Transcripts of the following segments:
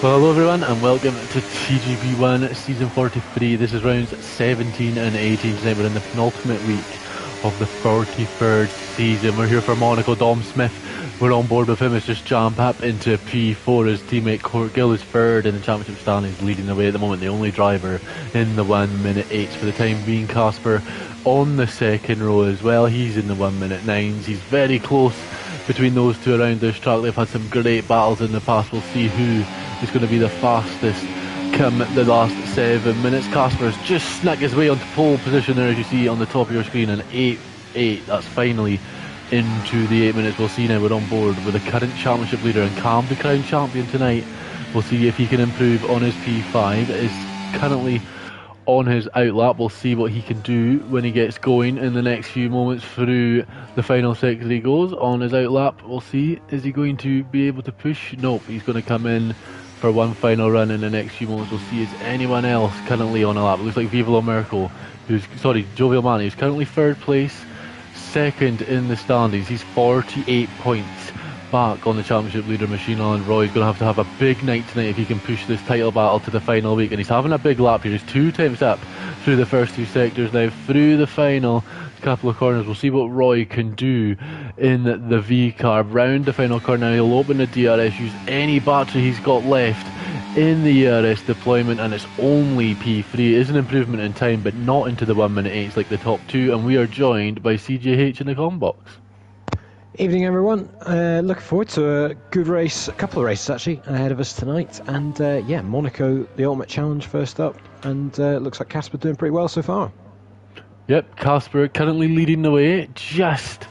Well, hello everyone, and welcome to TGP1 Season 43. This is rounds 17 and 18 tonight. We're in the penultimate week of the 43rd season. We're here for Monaco. Dom Smith, we're on board with him. It's just jump up into P4. His teammate Court Gill is third in the championship standings, leading the way at the moment. The only driver in the 1 minute 8s for the time being. Casper on the second row as well. He's in the 1 minute 9s. He's very close between those two around this track. They've had some great battles in the past. We'll see who is going to be the fastest come the last 7 minutes. Casper has just snuck his way onto pole position there, as you see on the top of your screen, and 8-8. That's finally into the 8 minutes. We'll see now. We're on board with the current championship leader and Cam, the crown champion tonight. We'll see if he can improve on his P5. It is currently on his outlap. We'll see what he can do when he gets going in the next few moments through the final sector. He goes on his outlap. We'll see, is he going to be able to push? Nope, he's going to come in for one final run in the next few moments. We'll see, is anyone else currently on a lap? It looks like Viva Merkel, Jovial Mani, who's currently third place, second in the standings. He's 48 points back on the championship leader Machine Island. Roy's going to have a big night tonight if he can push this title battle to the final week, and he's having a big lap here. He's 2 times up through the first 2 sectors now through the final couple of corners. We'll see what Roy can do in the V car round the final corner. He'll open the DRS, use any battery he's got left in the ERS deployment, and it's only P3. It is an improvement in time, but not into the 1 minute 8s like the top two. And we are joined by CJH in the comm box. Evening everyone, looking forward to a good race, a couple of races actually ahead of us tonight, and yeah, Monaco, the Ultimate Challenge first up, and looks like Casper doing pretty well so far. Yep, Casper currently leading the way, just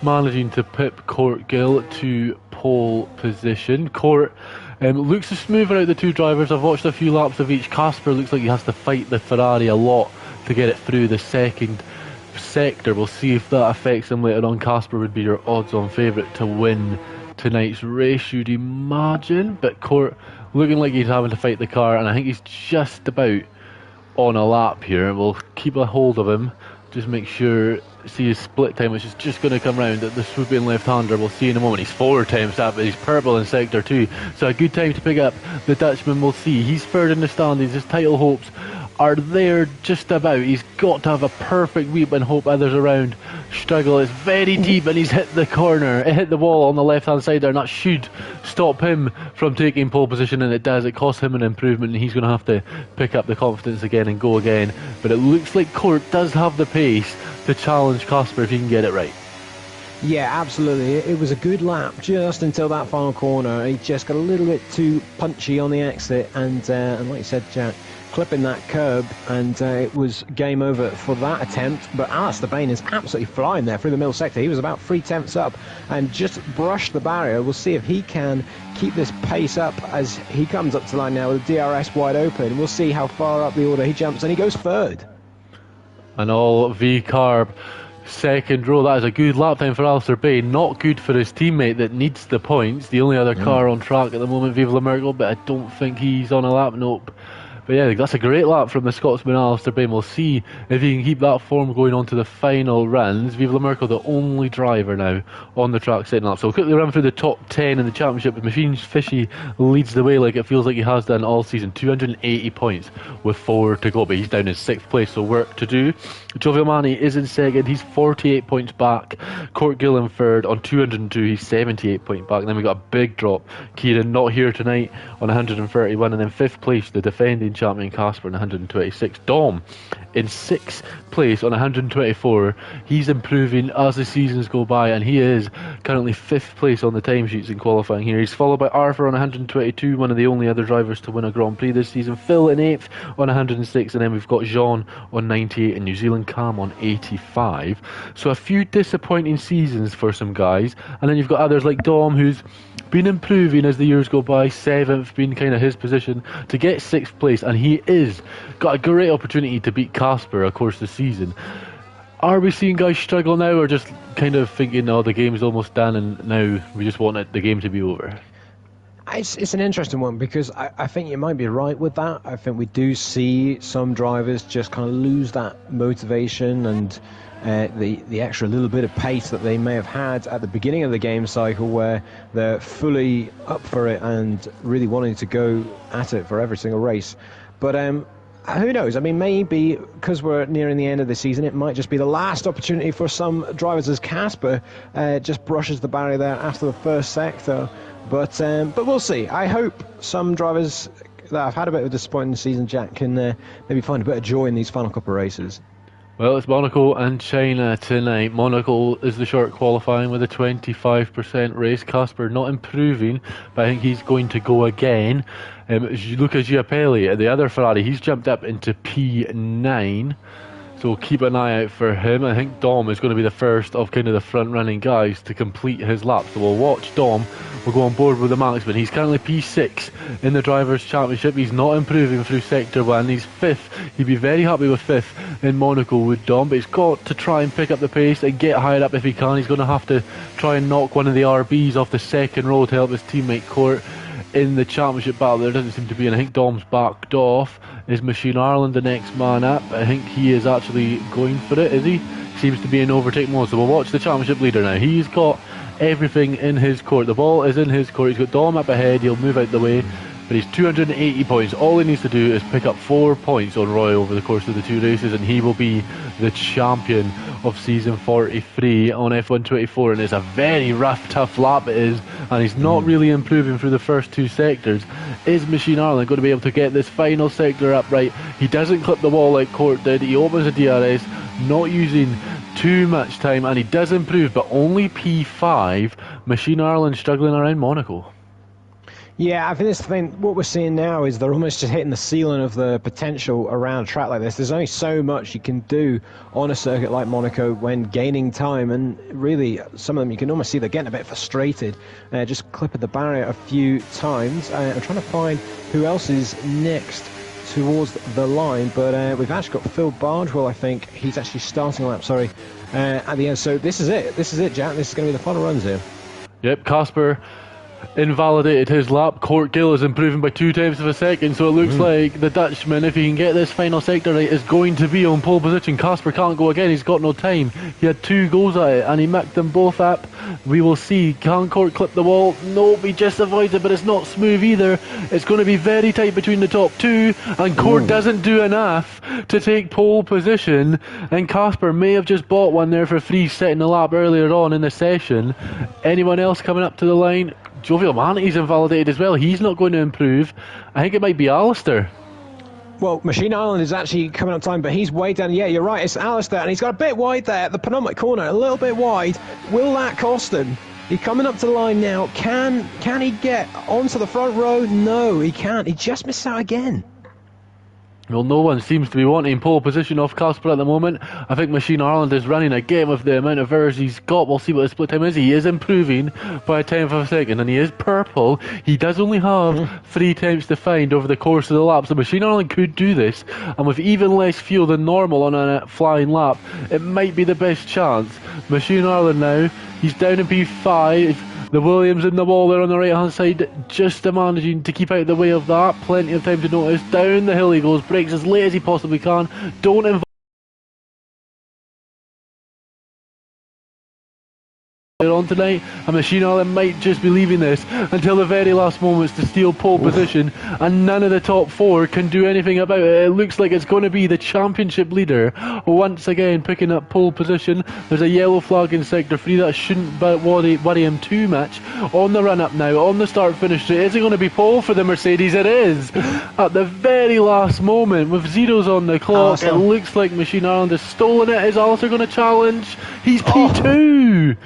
managing to pip Court Gill to pole position. Court looks to smoother out the two drivers. I've watched a few laps of each. Casper looks like he has to fight the Ferrari a lot to get it through the second sector. We'll see if that affects him later on. Casper would be your odds-on favourite to win tonight's race, you'd imagine, but Court looking like he's having to fight the car, and I think he's just about on a lap here. We'll keep a hold of him, just make sure, see his split time, which is just going to come round at the swooping left-hander. We'll see in a moment. He's 4 times up, but he's purple in sector 2, so a good time to pick up the Dutchman. We'll see. He's third in the standings. His title hopes are there just about. He's got to have a perfect week and hope others around struggle. It's very deep, and he's hit the corner. It hit the wall on the left-hand side there, and that should stop him from taking pole position, and it does. It costs him an improvement, and he's going to have to pick up the confidence again and go again. But it looks like Court does have the pace to challenge Casper if he can get it right. Yeah, absolutely. It was a good lap just until that final corner. He just got a little bit too punchy on the exit, and like you said, Jack, clipping that curb, and it was game over for that attempt. But Alistair Bain is absolutely flying there through the middle sector. He was about 3 tenths up and just brushed the barrier. We'll see if he can keep this pace up as he comes up to the line now with the DRS wide open. We'll see how far up the order he jumps, and he goes third. And all V-carb second row. That is a good lap time for Alistair Bain. Not good for his teammate that needs the points. The only other car on track at the moment, Viva Merkel, but I don't think he's on a lap. Nope. But yeah, that's a great lap from the Scotsman Alistair Bain. We'll see if he can keep that form going on to the final runs. Viva Merkel, the only driver now on the track setting up. So we'll quickly run through the top 10 in the championship. Machine Fishy leads the way like it feels like he has done all season. 280 points with 4 to go, but he's down in 6th place, so work to do. Jovial Mani is in second. He's 48 points back. Court Gill in third on 202. He's 78 points back. And then we got a big drop. Kieran not here tonight on 131. And then 5th place, the defending champion Casper on 126. Dom in 6th place on 124. He's improving as the seasons go by, and he is currently 5th place on the timesheets in qualifying here. He's followed by Arthur on 122, one of the only other drivers to win a Grand Prix this season. Phil in 8th on 106, and then we've got Jean on 98 and New Zealand Cam on 85. So a few disappointing seasons for some guys, and then you've got others like Dom, who's been improving as the years go by. 7th being kind of his position to get 6th place, and he is got a great opportunity to beat Casper, of course, this season. Are we seeing guys struggle now, or just kind of thinking, oh, the game's almost done and now we just want the game to be over? It's an interesting one because I think you might be right with that. I think we do see some drivers just kind of lose that motivation and the extra little bit of pace that they may have had at the beginning of the game cycle, where they're fully up for it and really wanting to go at it for every single race. But who knows? I mean, maybe because we're nearing the end of the season, it might just be the last opportunity for some drivers, as Casper just brushes the barrier there after the first sector. But we'll see. I hope some drivers that have had a bit of a disappointing season, Jack, can maybe find a bit of joy in these final couple of races. Well, it's Monaco and China tonight. Monaco is the short qualifying with a 25% race. Casper not improving, but I think he's going to go again. Luca Giapelli, the other Ferrari, he's jumped up into P9. So keep an eye out for him. I think Dom is going to be the first of kind of the front-running guys to complete his lap. So we'll watch Dom. We'll go on board with the marksman. He's currently P6 in the Drivers' Championship. He's not improving through Sector 1. He's 5th. He'd be very happy with 5th in Monaco with Dom. But he's got to try and pick up the pace and get higher up if he can. He's going to have to try and knock one of the RBs off the second row to help his teammate Court in the championship battle. There doesn't seem to be, and I think Dom's backed off. Is Machine Ireland the next man up? I think he is actually going for it, is he? Seems to be in overtake mode, so we'll watch the championship leader now. He's got everything in his court. The ball is in his court. He's got Dom up ahead. He'll move out the way, but he's 280 points. All he needs to do is pick up 4 points on Roy over the course of the 2 races, and he will be the champion of season 43 on F124. And it's a very rough, tough lap it is, and he's not really improving through the first 2 sectors. Is Machine Ireland going to be able to get this final sector up right? He doesn't clip the wall like Court did. He opens the DRS, not using too much time, and he does improve, but only P5. Machine Ireland struggling around Monaco. Yeah, I think this thing, what we're seeing now is they're almost just hitting the ceiling of the potential around a track like this. There's only so much you can do on a circuit like Monaco when gaining time, and really some of them you can almost see they're getting a bit frustrated, just clipping the barrier a few times. I'm trying to find who else is next towards the line, but we've actually got Phil Bardwell. I think he's actually starting a lap, at the end. So this is it, Jack. This is going to be the final runs here. Yep, Casper invalidated his lap. Court Gill is improving by 2/10 of a second, so it looks like the Dutchman, if he can get this final sector right, is going to be on pole position. Casper can't go again. He's got no time. He had 2 goes at it and he mucked them both up. We will see. Can Court clip the wall? Nope, he just avoids it, but it's not smooth either. It's going to be very tight between the top 2, and Court doesn't do enough to take pole position, and Casper may have just bought one there for free setting the lap earlier on in the session. Anyone else coming up to the line? Jovial Manity's invalidated as well. He's not going to improve. I think it might be Alistair. Well, Machine Island is actually coming on time, but he's way down. Yeah, you're right, it's Alistair, and he's got a bit wide there at the penultimate corner, a little bit wide. Will that cost him? He's coming up to the line now. Can he get onto the front row? No, he can't. He just missed out again. Well, no one seems to be wanting pole position off Casper at the moment. I think Machine Ireland is running a game with the amount of errors he's got. We'll see what the split time is. He is improving by a 10th of a second, and he is purple. He does only have 3 attempts to find over the course of the lap, so Machine Ireland could do this, and with even less fuel than normal on a flying lap, it might be the best chance. Machine Ireland now, he's down in P5. The Williams in the wall there on the right hand side, just managing to keep out of the way of that. Plenty of time to notice. Down the hill he goes, brakes as late as he possibly can. Don't involve on tonight, and Machine Ireland might just be leaving this until the very last moments to steal pole position, and none of the top 4 can do anything about it. It looks like it's going to be the championship leader once again picking up pole position. There's a yellow flag in sector 3. That shouldn't worry him too much. On the run up now, on the start finish straight, is it going to be pole for the Mercedes? It is at the very last moment with zeros on the clock. Awesome. It looks like Machine Ireland has stolen it. Is Alistair going to challenge? He's P2.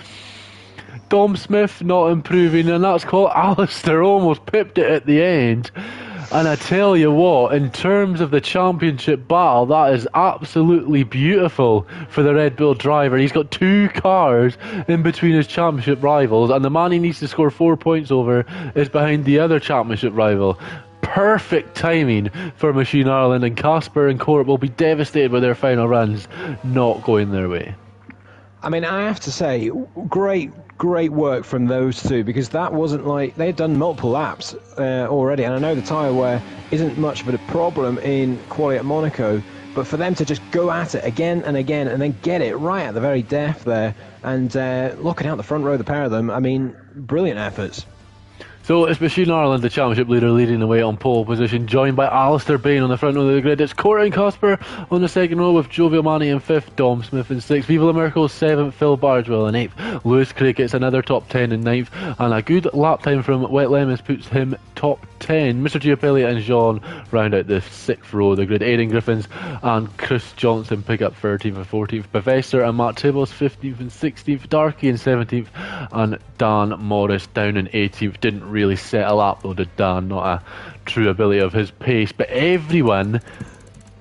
Dom Smith not improving, and that's called Alistair almost pipped it at the end. And I tell you what, in terms of the championship battle, that is absolutely beautiful for the Red Bull driver. He's got 2 cars in between his championship rivals, and the man he needs to score 4 points over is behind the other championship rival. Perfect timing for Machine Ireland, and Casper and Court will be devastated with their final runs not going their way. I mean, I have to say, great work from those two, because that wasn't like they'd done multiple laps already, and I know the tyre wear isn't much of a problem in quali at Monaco, but for them to just go at it again and again and then get it right at the very death there and locking out the front row, the pair of them, I mean, brilliant efforts. So it's Machine Ireland, the championship leader, leading the way on pole position, joined by Alistair Bain on the front row of the grid. It's Court and Casper on the second row, with Joe Viomani in 5th, Dom Smith in 6th, Viva La Merkel 7th, Phil Bardwell in 8th. Lewis Craig gets another top 10 in 9th, and a good lap time from Wet Lemons puts him top 10. Mr. Giapelli and Jean round out the 6th row of the grid. Aidan Griffins and Chris Johnson pick up 13th and 14th. Professor and Matt Tibbles 15th and 16th. Darky in 17th, and Dan Morris down in 18th. Didn't really set a lap though, did Dan? Not a true ability of his pace, but everyone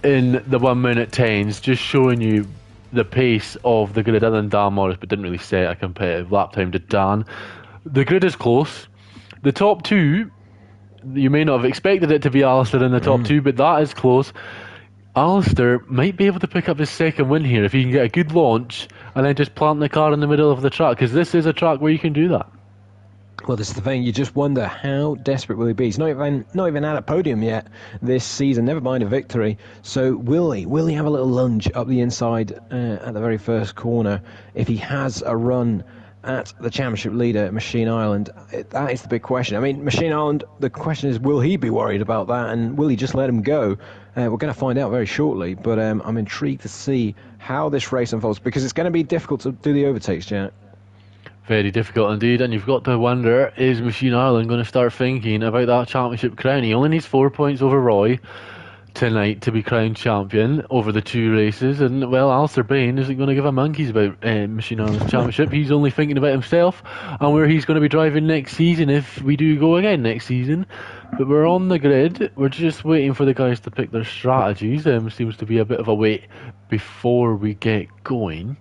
in the 1 minute 10s just showing you the pace of the grid, other than Dan Morris, but didn't really set a competitive lap time, did Dan. The grid is close. The top two, you may not have expected it to be Alistair in the top two, but that is close. Alistair might be able to pick up his second win here if he can get a good launch and then just plant the car in the middle of the track, because this is a track where you can do that. Well, this is the thing. You just wonder how desperate will he be. He's not even at a podium yet this season, never mind a victory. So will he have a little lunge up the inside at the very first corner if he has a run at the championship leader, Machine Island? That is the big question. I mean, Machine Island, the question is, will he be worried about that, and will he just let him go? We're going to find out very shortly, but I'm intrigued to see how this race unfolds, because it's going to be difficult to do the overtakes, Jack. Very difficult indeed, and you've got to wonder, is Machine Island going to start thinking about that championship crown? He only needs 4 points over Roy tonight to be crowned champion over the 2 races, and well, Alistair Bain isn't going to give a monkey's about Machine Island's championship. He's only thinking about himself and where he's going to be driving next season if we do go again next season. But we're on the grid, we're just waiting for the guys to pick their strategies. Seems to be a bit of a wait before we get going.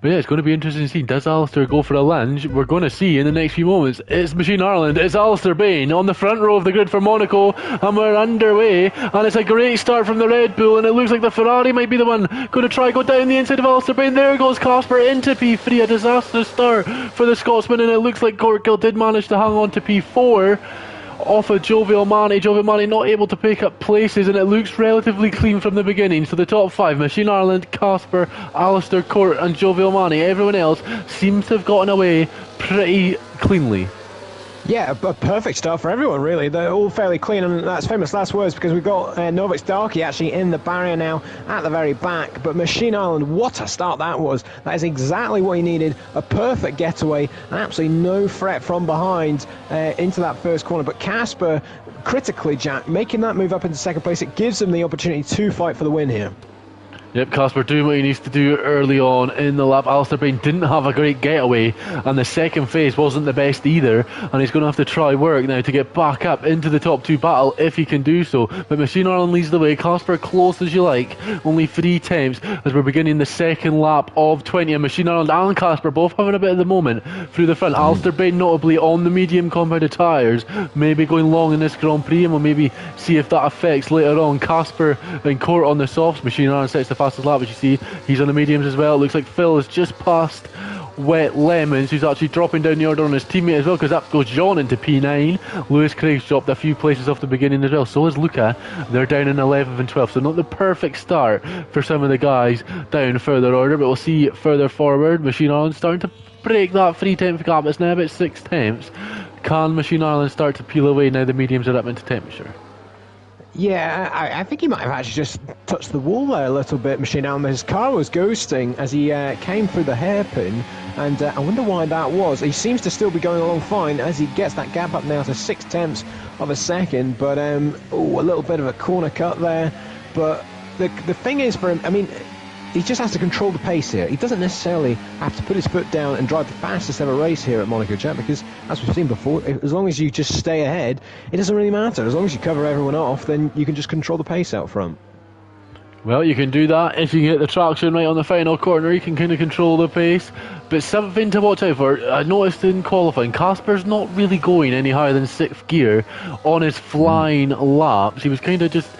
But yeah, it's going to be interesting to see, does Alistair go for a lunge? We're going to see in the next few moments. It's Machine Ireland, it's Alistair Bain on the front row of the grid for Monaco, and we're underway, and it's a great start from the Red Bull, and it looks like the Ferrari might be the one going to try go down the inside of Alistair Bain. There goes Casper into P3, a disastrous start for the Scotsman, and it looks like Corkill did manage to hang on to P4 off of Joe Viomani. Joe Viomani not able to pick up places, and it looks relatively clean from the beginning. So the top 5, Machine Ireland, Casper, Alistair, Court and Joe Viomani. Everyone else seems to have gotten away pretty cleanly. Yeah, a perfect start for everyone, really. They're all fairly clean, and that's famous last words, because we've got Novix Darky actually in the barrier now at the very back. But Machine Island, what a start that was. That is exactly what he needed. A perfect getaway, and absolutely no threat from behind into that first corner. But Casper, critically, Jack, making that move up into second place, it gives him the opportunity to fight for the win here. Yep, Casper doing what he needs to do early on in the lap. Alistair Bain didn't have a great getaway, and the second phase wasn't the best either, and he's going to have to try work now to get back up into the top 2 battle if he can do so. But Machine Ireland leads the way. Casper close as you like, only 3 attempts as we're beginning the second lap of 20, and Machine Ireland and Casper both having a bit of the moment through the front. Alistair Bain notably on the medium compounded tyres, maybe going long in this Grand Prix, and we'll maybe see if that affects later on. Casper and Court on the softs. Machine Ireland sets the fastest lap, as you see. He's on the mediums as well. It looks like Phil has just passed Wet Lemons, who's actually dropping down the order on his teammate as well, because up goes John into P9. Lewis Craig's dropped a few places off the beginning as well, so is Luca. They're down in 11th and 12th, so not the perfect start for some of the guys down further order, but we'll see further forward. Machine Island starting to break that 3/10 gap. It's now about 6 tenths. Can Machine Island start to peel away now the mediums are up into temperature? Yeah, I think he might have actually just touched the wall there a little bit, Machine Island. His car was ghosting as he came through the hairpin, and I wonder why that was. He seems to still be going along fine as he gets that gap up now to 6 tenths of a second, but a little bit of a corner cut there. But the thing is for him, I mean, he just has to control the pace here. He doesn't necessarily have to put his foot down and drive the fastest ever race here at Monaco China, because, as we've seen before, as long as you just stay ahead, it doesn't really matter. As long as you cover everyone off, then you can just control the pace out front. Well, you can do that if you get the traction right on the final corner. You can kind of control the pace. But something to watch out for, I noticed in qualifying, Casper's not really going any higher than 6th gear on his flying laps. He was kind of just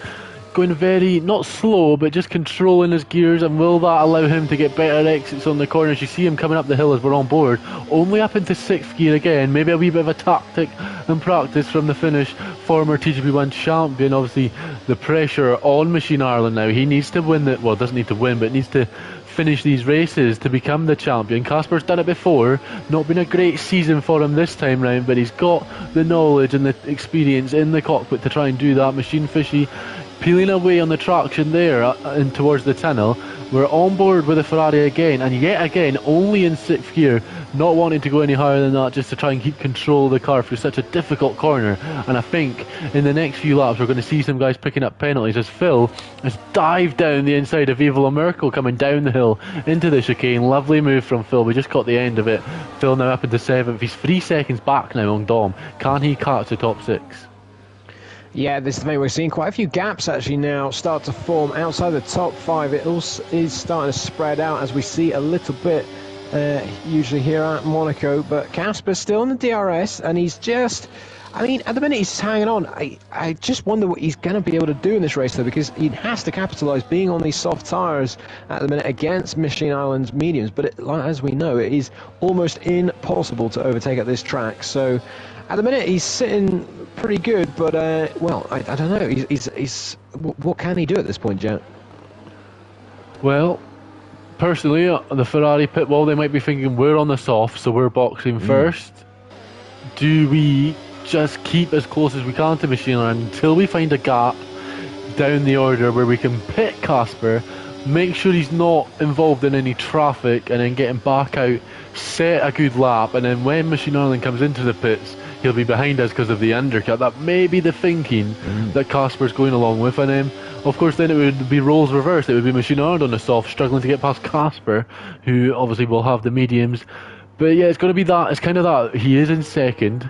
going very, not slow, but just controlling his gears, and will that allow him to get better exits on the corners? You see him coming up the hill as we're on board, only up into 6th gear again, maybe a wee bit of a tactic and practice from the Finnish former TGP1 champion. Obviously the pressure on Machine Ireland now, he needs to win it, well, doesn't need to win, but needs to finish these races to become the champion. Casper's done it before, not been a great season for him this time round, but he's got the knowledge and the experience in the cockpit to try and do that. Machine Fishy peeling away on the traction there and towards the tunnel. We're on board with the Ferrari again, and yet again only in 6th gear, not wanting to go any higher than that, just to try and keep control of the car through such a difficult corner. And I think in the next few laps we're going to see some guys picking up penalties as Phil has dived down the inside of Evil Merkel coming down the hill into the chicane. Lovely move from Phil, we just caught the end of it. Phil now up into 7th, he's 3 seconds back now on Dom. Can he catch the top 6? Yeah, this is the thing. We're seeing quite a few gaps actually now start to form outside the top 5. It also is starting to spread out as we see a little bit usually here at Monaco. But Casper's still on the DRS, and he's just, I mean, at the minute he's hanging on. I just wonder what he's going to be able to do in this race, though, because he has to capitalise being on these soft tyres at the minute against Machine Island's mediums. But as we know, it is almost impossible to overtake at this track. So at the minute he's sitting pretty good, but well, I don't know. He's what can he do at this point, Jack? Well, personally, the Ferrari pit wall, they might be thinking we're on the soft, so we're boxing first. Do we just keep as close as we can to Machine Ireland until we find a gap down the order where we can pit Casper, make sure he's not involved in any traffic, and then get him back out, set a good lap, and then when Machine Ireland comes into the pits, he'll be behind us because of the undercut. That may be the thinking that Casper's going along with, and of course then it would be roles reversed. It would be Machine Ireland on the soft struggling to get past Casper, who obviously will have the mediums. But yeah, it's going to be that. It's kind of that. He is in second.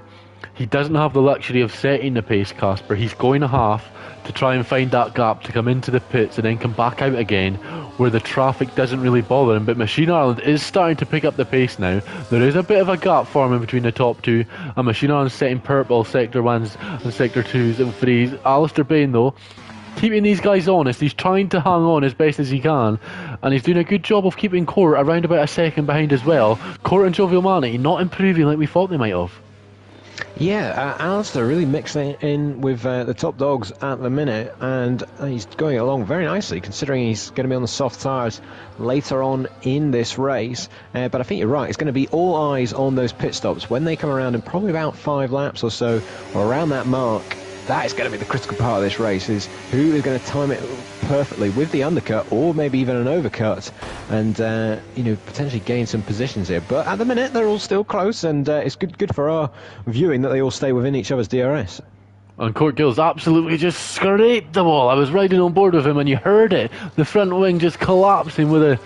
He doesn't have the luxury of setting the pace, Casper. He's going a half to try and find that gap to come into the pits and then come back out again where the traffic doesn't really bother him. But Machine Ireland is starting to pick up the pace now. There is a bit of a gap forming between the top two, and Machine Ireland setting purple sector 1s and sector 2s and 3s. Alistair Bain, though, keeping these guys honest. He's trying to hang on as best as he can, and he's doing a good job of keeping Court around about a second behind as well. Court and Jovial Manny not improving like we thought they might have. Yeah, Alistair really mixing in with the top dogs at the minute, and he's going along very nicely considering he's going to be on the soft tyres later on in this race. But I think you're right, it's going to be all eyes on those pit stops when they come around in probably about 5 laps or so, or around that mark. That is going to be the critical part of this race, is who is going to time it perfectly with the undercut or maybe even an overcut, and you know, potentially gain some positions here. But at the minute they're all still close, and it's good for our viewing that they all stay within each other's DRS. And Court Gill's absolutely just scraped the wall. I was riding on board with him and you heard it. The front wing just collapsing with a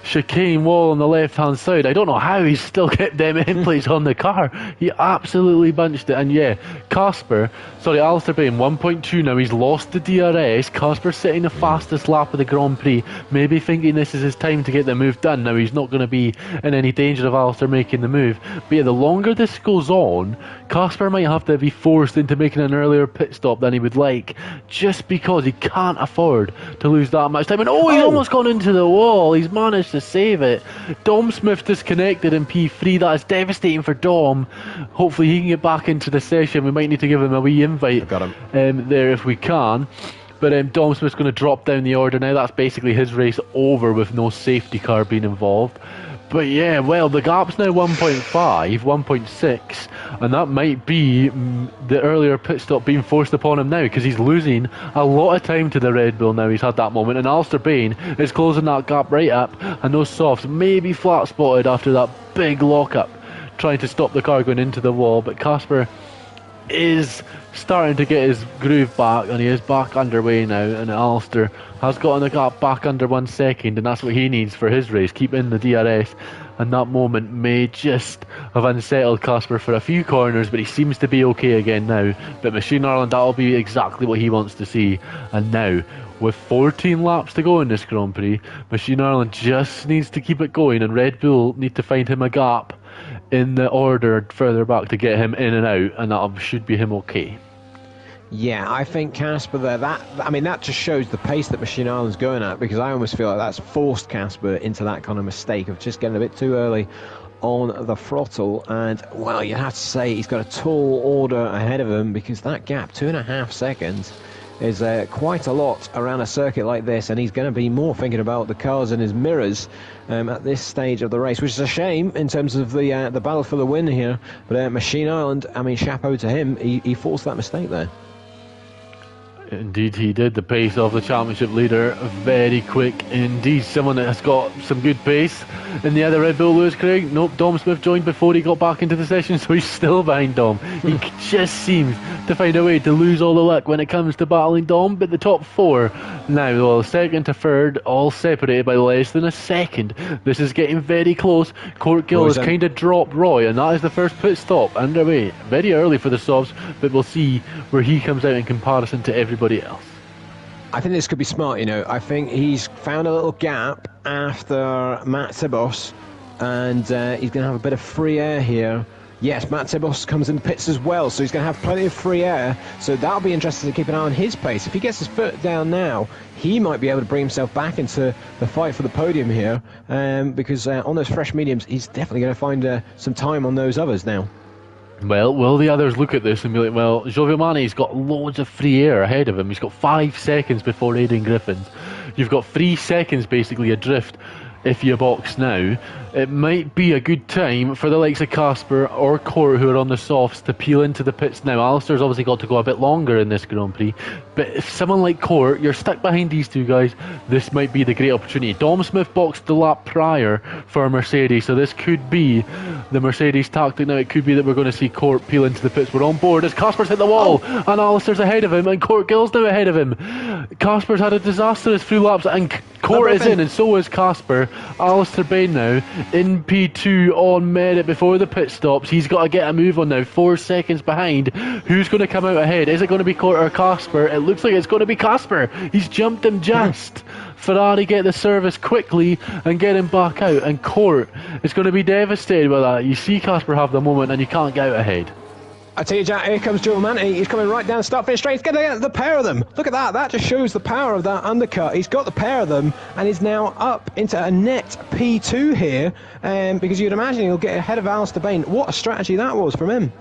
chicane wall on the left hand side. I don't know how he's still kept them end plates on the car. He absolutely bunched it. And yeah, Alistair Bain 1.2 now. He's lost the DRS. Casper sitting the fastest lap of the Grand Prix, maybe thinking this is his time to get the move done. Now he's not going to be in any danger of Alistair making the move, but yeah, the longer this goes on, Casper might have to be forced into making an earlier pit stop than he would like, just because he can't afford to lose that much time. And he's almost gone into the wall. He's managed to save it. Dom Smith disconnected in P3. That is devastating for Dom. Hopefully he can get back into the session. We might need to give him a wee invite there if we can. But Dom Smith's going to drop down the order now. That's basically his race over with no safety car being involved. But yeah, well, the gap's now 1.5, 1.6, and that might be the earlier pit stop being forced upon him now, because he's losing a lot of time to the Red Bull now. He's had that moment, and Alistair Bain is closing that gap right up, and those softs may be flat spotted after that big lockup, trying to stop the car going into the wall. But Casper is starting to get his groove back, and he is back underway now, and Alistair has gotten the gap back under 1 second, and that's what he needs for his race, keep in the DRS. And that moment may just have unsettled Casper for a few corners, but he seems to be okay again now. But Machine Ireland, that'll be exactly what he wants to see. And now, with 14 laps to go in this Grand Prix, Machine Ireland just needs to keep it going, and Red Bull need to find him a gap in the order further back to get him in and out, and that should be him okay. Yeah, I think Casper there, that just shows the pace that Machine Island's going at, because I almost feel like that's forced Casper into that kind of mistake of just getting a bit too early on the throttle. And, well, you have to say he's got a tall order ahead of him, because that gap, 2.5 seconds, is quite a lot around a circuit like this, and he's going to be more thinking about the cars in his mirrors at this stage of the race, which is a shame in terms of the battle for the win here. But Machine Island, I mean, chapeau to him, he forced that mistake there. Indeed he did. The pace of the championship leader, very quick indeed. Someone that has got some good pace in the other Red Bull, Lewis Craig. Nope, Dom Smith joined before he got back into the session, so he's still behind Dom. He just seems to find a way to lose all the luck when it comes to battling Dom. But the top four now, well, second to third, all separated by less than a second. This is getting very close. Court Gill has kind of dropped Roy, and that is the first pit stop underway. Very early for the softs, but we'll see where he comes out in comparison to everybody else. I think this could be smart, you know. I think he's found a little gap after Matt Tibos, and he's going to have a bit of free air here. Yes, Matt Tibos comes in the pits as well, so he's going to have plenty of free air, so that'll be interesting to keep an eye on his pace. If he gets his foot down now, he might be able to bring himself back into the fight for the podium here, because on those fresh mediums, he's definitely going to find some time on those others now. Well, will the others look at this and be like, well, Gioviamani's got loads of free air ahead of him. He's got 5 seconds before Aidan Griffins. You've got 3 seconds basically adrift if you box now. It might be a good time for the likes of Casper or Court, who are on the softs, to peel into the pits now. Alistair's obviously got to go a bit longer in this Grand Prix, but if someone like Court, you're stuck behind these two guys, this might be the great opportunity. Dom Smith boxed the lap prior for Mercedes, so this could be the Mercedes tactic now. It could be that we're going to see Court peel into the pits. We're on board as Casper's hit the wall, and Alistair's ahead of him, and Court Gill's now ahead of him. Casper's had a disastrous few laps, and Court is in, and so is Casper. Alistair Bain now in P2 on merit before the pit stops. He's got to get a move on now, 4 seconds behind. Who's going to come out ahead? Is it going to be Court or Casper? It looks like it's going to be Casper. He's jumped him just. Ferrari get the service quickly and get him back out, and Court is going to be devastated by that. You see Casper have the moment and you can't get out ahead. I tell you, Jack, here comes Joe Manti. He's coming right down the start finish straight. He's going to get the pair of them. Look at that. That just shows the power of that undercut. He's got the pair of them and is now up into a net P2 here, because you'd imagine he'll get ahead of Alistair Bain. What a strategy that was from him.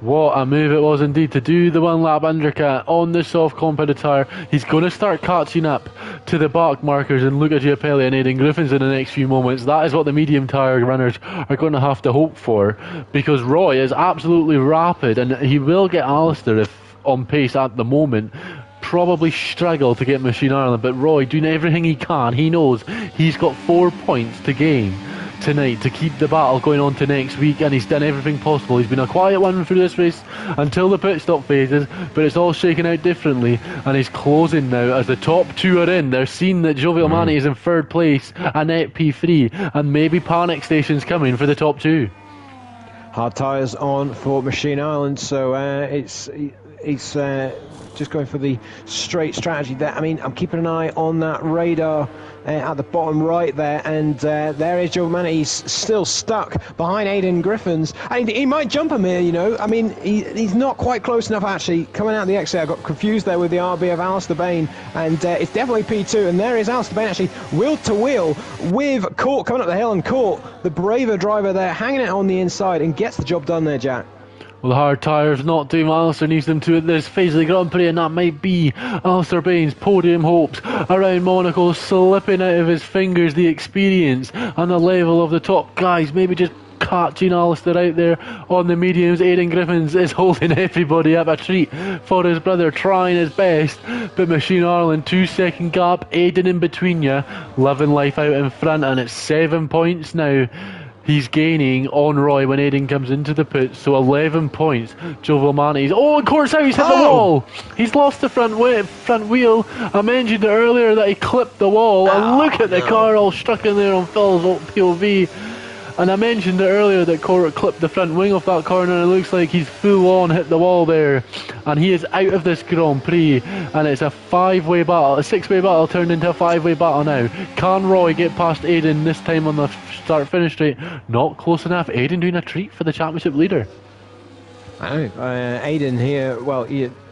What a move it was indeed to do the one lap undercut on the soft compounded tyre. He's going to start catching up to the back markers and Luca Giapelli and Aidan Griffins in the next few moments. That is what the medium tyre runners are going to have to hope for, because Roy is absolutely rapid and he will get Alistair if on pace at the moment. Probably struggle to get Machine Island, but Roy doing everything he can. He knows he's got 4 points to gain tonight to keep the battle going on to next week, and he's done everything possible. He's been a quiet one through this race until the pit stop phases, but it's all shaken out differently, and he's closing now as the top 2 are in. They're seeing that Gioviamani is in 3rd place, a net P3, and maybe panic stations coming for the top 2. Hard tyres on for Machine Island, so it's just going for the straight strategy there. I mean, I'm keeping an eye on that radar at the bottom right there, and there is Joe Manti. He's still stuck behind Aidan Griffins. And he might jump him here, you know. I mean, he's not quite close enough, actually. Coming out the exit, I got confused there with the RB of Alistair Bain, and it's definitely P2, and there is Alistair Bain, actually, wheel to wheel with Court coming up the hill, and Court, the braver driver there, hanging it on the inside, and gets the job done there, Jack. Well, the hard tyres not doing what Alistair needs them to at this phase of the Grand Prix, and that might be Alistair Bain's podium hopes around Monaco slipping out of his fingers. The experience and the level of the top guys maybe just catching Alistair out there on the mediums. Aidan Griffins is holding everybody up, a treat for his brother, trying his best, but Machine Ireland 2 second gap, Aidan in between you, loving life out in front, and it's 7 points now. He's gaining on Roy when Aidan comes into the pit, so 11 points. Gioviamani's. Oh, of course, how he's hit the wall. He's lost the front wheel. I mentioned earlier that he clipped the wall, and look at the car all stuck in there on Phil's POV. And I mentioned earlier that Court clipped the front wing off that corner, and it looks like he's full on hit the wall there. And he is out of this Grand Prix, and it's a 5-way battle, a 6-way battle turned into a 5-way battle now. Can Roy get past Aidan this time on the start-finish straight? Not close enough. Aidan doing a treat for the championship leader. I know. Aidan here, well,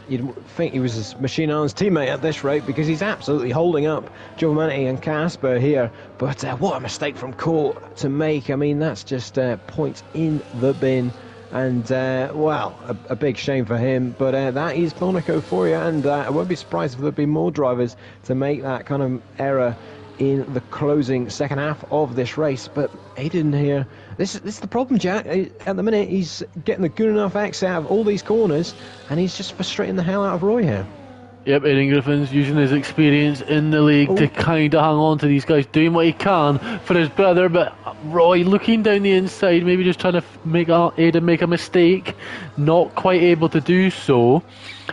you'd think he was his Machine Island's teammate at this rate, because he's absolutely holding up Giovanni and Casper here. But what a mistake from Court to make. I mean, that's just points in the bin. And, well, a big shame for him. But that is Monaco for you. And I won't be surprised if there'll be more drivers to make that kind of error in the closing second half of this race. But Aiden here, this is the problem, Jack. At the minute, he's getting the good enough exit out of all these corners, and he's just frustrating the hell out of Roy here. Yep, Aidan Griffin's using his experience in the league to kind of hang on to these guys, doing what he can for his brother, but Roy looking down the inside, maybe just trying to make Aidan make a mistake, not quite able to do so,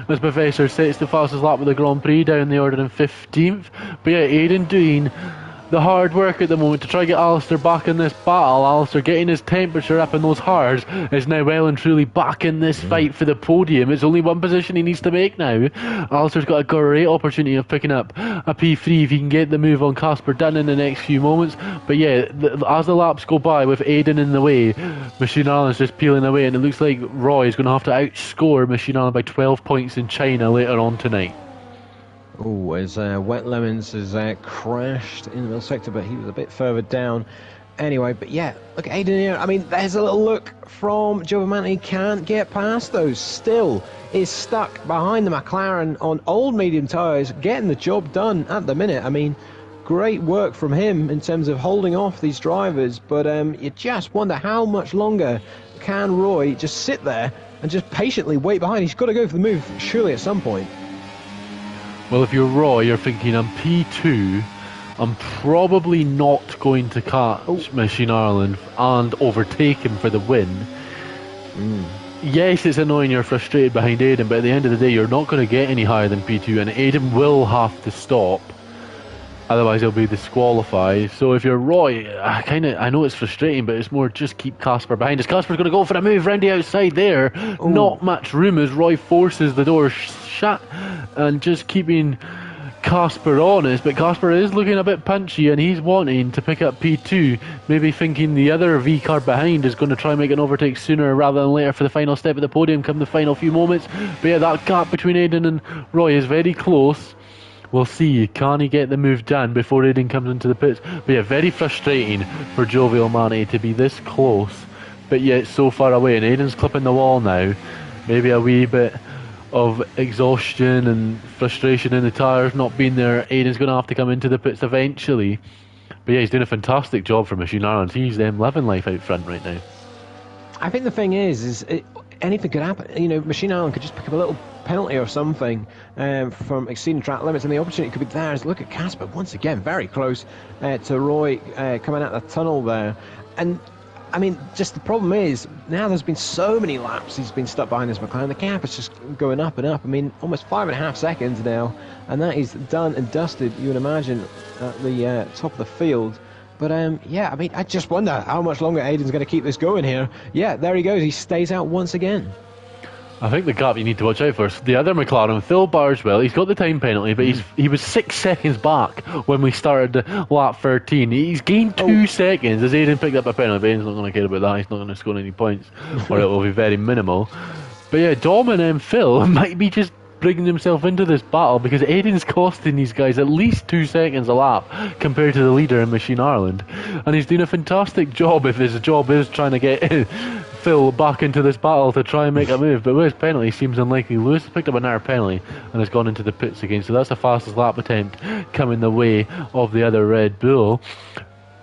as Professor sets the fastest lap with the Grand Prix down the order in 15th. But yeah, Aidan doing the hard work at the moment to try to get Alistair back in this battle. Alistair getting his temperature up in those hards is now well and truly back in this fight for the podium. It's only one position he needs to make now. Alistair's got a great opportunity of picking up a P3 if he can get the move on Casper done in the next few moments. But yeah, as the laps go by with Aidan in the way, Machine Island's just peeling away, and it looks like Roy is going to have to outscore Machine Island by 12 points in China later on tonight. Oh, as Wet Lemons has crashed in the middle sector, but he was a bit further down anyway. But yeah, look at Aiden here. I mean, there's a little look from Giovanni. Can't get past those. Still is stuck behind the McLaren on old medium tyres, getting the job done at the minute. I mean, great work from him in terms of holding off these drivers. But you just wonder how much longer can Roy just sit there and just patiently wait behind. He's got to go for the move surely at some point. Well, if you're Roy, you're thinking, I'm P2, I'm probably not going to catch Machine Ireland and overtake him for the win. Yes, it's annoying you're frustrated behind Aidan, but at the end of the day, you're not going to get any higher than P2, and Aidan will have to stop. Otherwise, he'll be disqualified. So if you're Roy, I know it's frustrating, but it's more just keep Casper behind us. Casper's going to go for a move round the outside there. Not much room as Roy forces the door shut and just keeping Casper honest. But Casper is looking a bit punchy, and he's wanting to pick up P2, maybe thinking the other V car behind is going to try and make an overtake sooner rather than later for the final step of the podium come the final few moments. But yeah, that gap between Aidan and Roy is very close. We'll see, can he get the move done before Aidan comes into the pits? But yeah, very frustrating for Jovial Manny to be this close, but yet so far away. And Aidan's clipping the wall now. Maybe a wee bit of exhaustion and frustration in the tyres not being there. Aidan's going to have to come into the pits eventually. But yeah, he's doing a fantastic job for Machine Island. He's living life out front right now. I think the thing is anything could happen. You know, Machine Island could just pick up a little penalty or something from exceeding track limits, and the opportunity could be there. Look at Casper once again, very close to Roy coming out the tunnel there. And I mean, just the problem is now there's been so many laps he's been stuck behind this McLaren. The gap is just going up and up. I mean, almost 5.5 seconds now, and that is done and dusted, you would imagine, at the top of the field. But yeah, I mean, I just wonder how much longer Aidan's going to keep this going here. Yeah, there he goes. He stays out once again. I think the gap you need to watch out for is the other McLaren, Phil Barswell. He's got the time penalty, but he was 6 seconds back when we started lap 13. He's gained 2 seconds as Aidan picked up a penalty. But Aidan's not going to care about that. He's not going to score any points, or it will be very minimal. But yeah, Dom and Phil might be just bringing himself into this battle, because Aidan's costing these guys at least 2 seconds a lap compared to the leader in Machine Ireland, and he's doing a fantastic job if his job is trying to get Phil back into this battle to try and make a move. But with his penalty seems unlikely. Lewis has picked up another penalty and has gone into the pits again, so that's the fastest lap attempt coming the way of the other Red Bull.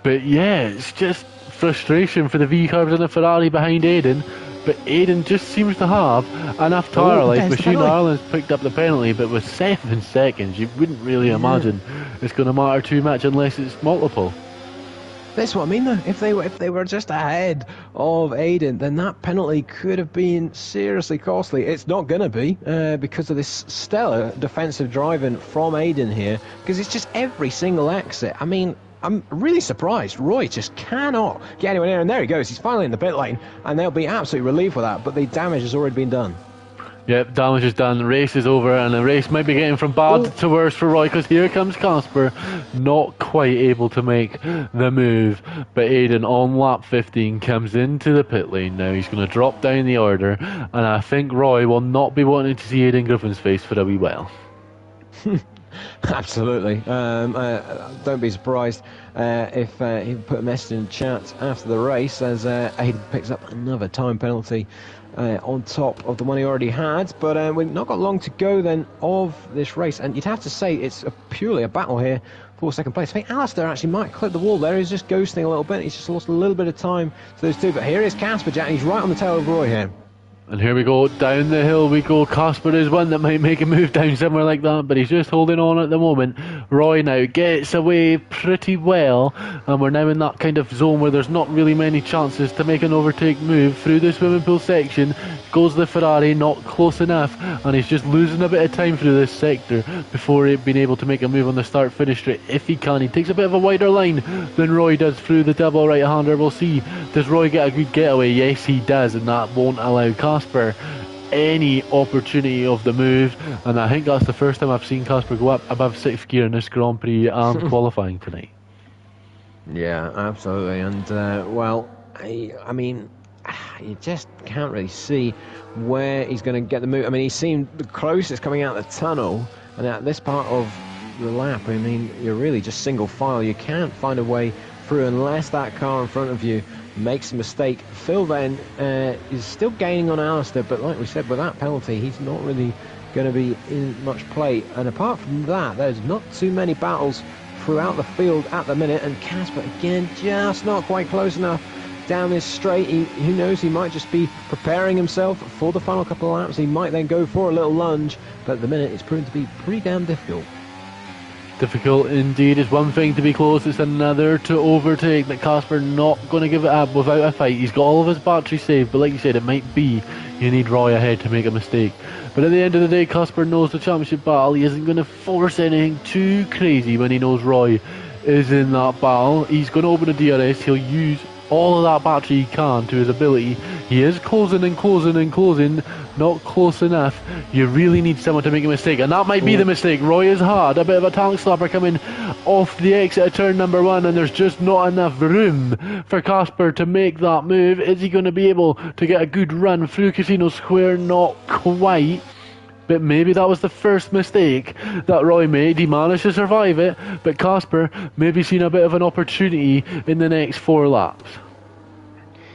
But yeah, it's just frustration for the V-Carbs and the Ferrari behind Aidan. But Aidan just seems to have enough tyre life. Machine Ireland's picked up the penalty, but with 7 seconds, you wouldn't really imagine it's going to matter too much unless it's multiple. That's what I mean, though. If they were just ahead of Aidan, then that penalty could have been seriously costly. It's not going to be because of this stellar defensive driving from Aidan here, because it's just every single exit. I mean, I'm really surprised. Roy just cannot get anywhere near, and there he goes. He's finally in the pit lane, and they'll be absolutely relieved for that, but the damage has already been done. Yep, damage is done, race is over, and the race might be getting from bad to worse for Roy, because here comes Casper, not quite able to make the move, but Aiden on lap 15 comes into the pit lane now. He's going to drop down the order, and I think Roy will not be wanting to see Aiden Griffin's face for a wee while. Absolutely. Don't be surprised if he put a message in the chat after the race as Aiden picks up another time penalty on top of the one he already had. But we've not got long to go then of this race, and you'd have to say it's purely a battle here for second place. I think Alistair actually might clip the wall there. He's just ghosting a little bit. He's just lost a little bit of time to those two. But here is Casper, Jack. He's right on the tail of Roy here. And here we go, down the hill we go. Casper is one that might make a move down somewhere like that, but he's just holding on at the moment. Roy now gets away pretty well, and we're now in that kind of zone where there's not really many chances to make an overtake move. Through the swimming pool section goes the Ferrari, not close enough, and he's just losing a bit of time through this sector before being able to make a move on the start-finish straight. If he can, he takes a bit of a wider line than Roy does through the double right-hander. We'll see, does Roy get a good getaway? Yes, he does, and that won't allow Casper any opportunity of the move, and I think that's the first time I've seen Casper go up above 6th gear in this Grand Prix and qualifying tonight. Yeah, absolutely. And well, I mean, you just can't really see where he's going to get the move. I mean, he seemed the closest coming out of the tunnel, and at this part of the lap, I mean, you're really just single file. You can't find a way through unless that car in front of you makes a mistake. Phil then is still gaining on Alistair, but like we said, with that penalty, he's not really going to be in much play. And apart from that, there's not too many battles throughout the field at the minute, and Casper again just not quite close enough down this straight. Who knows, he might just be preparing himself for the final couple of laps. He might then go for a little lunge, but at the minute it's proven to be pretty damn difficult. Difficult indeed. It's one thing to be close, it's another to overtake. That Casper not going to give it up without a fight. He's got all of his battery saved, but like you said, it might be you need Roy ahead to make a mistake. But at the end of the day, Casper knows the championship battle. He isn't going to force anything too crazy when he knows Roy is in that battle. He's going to open a DRS. He'll use all of that battery he can to his ability. He is closing and closing and closing, not close enough. You really need someone to make a mistake, and that might be the mistake. Roy has had a bit of a tank slapper coming off the exit of turn number 1, and there's just not enough room for Casper to make that move. Is he going to be able to get a good run through Casino Square? Not quite. But maybe that was the first mistake that Roy made. He managed to survive it, but Casper maybe seen a bit of an opportunity in the next 4 laps.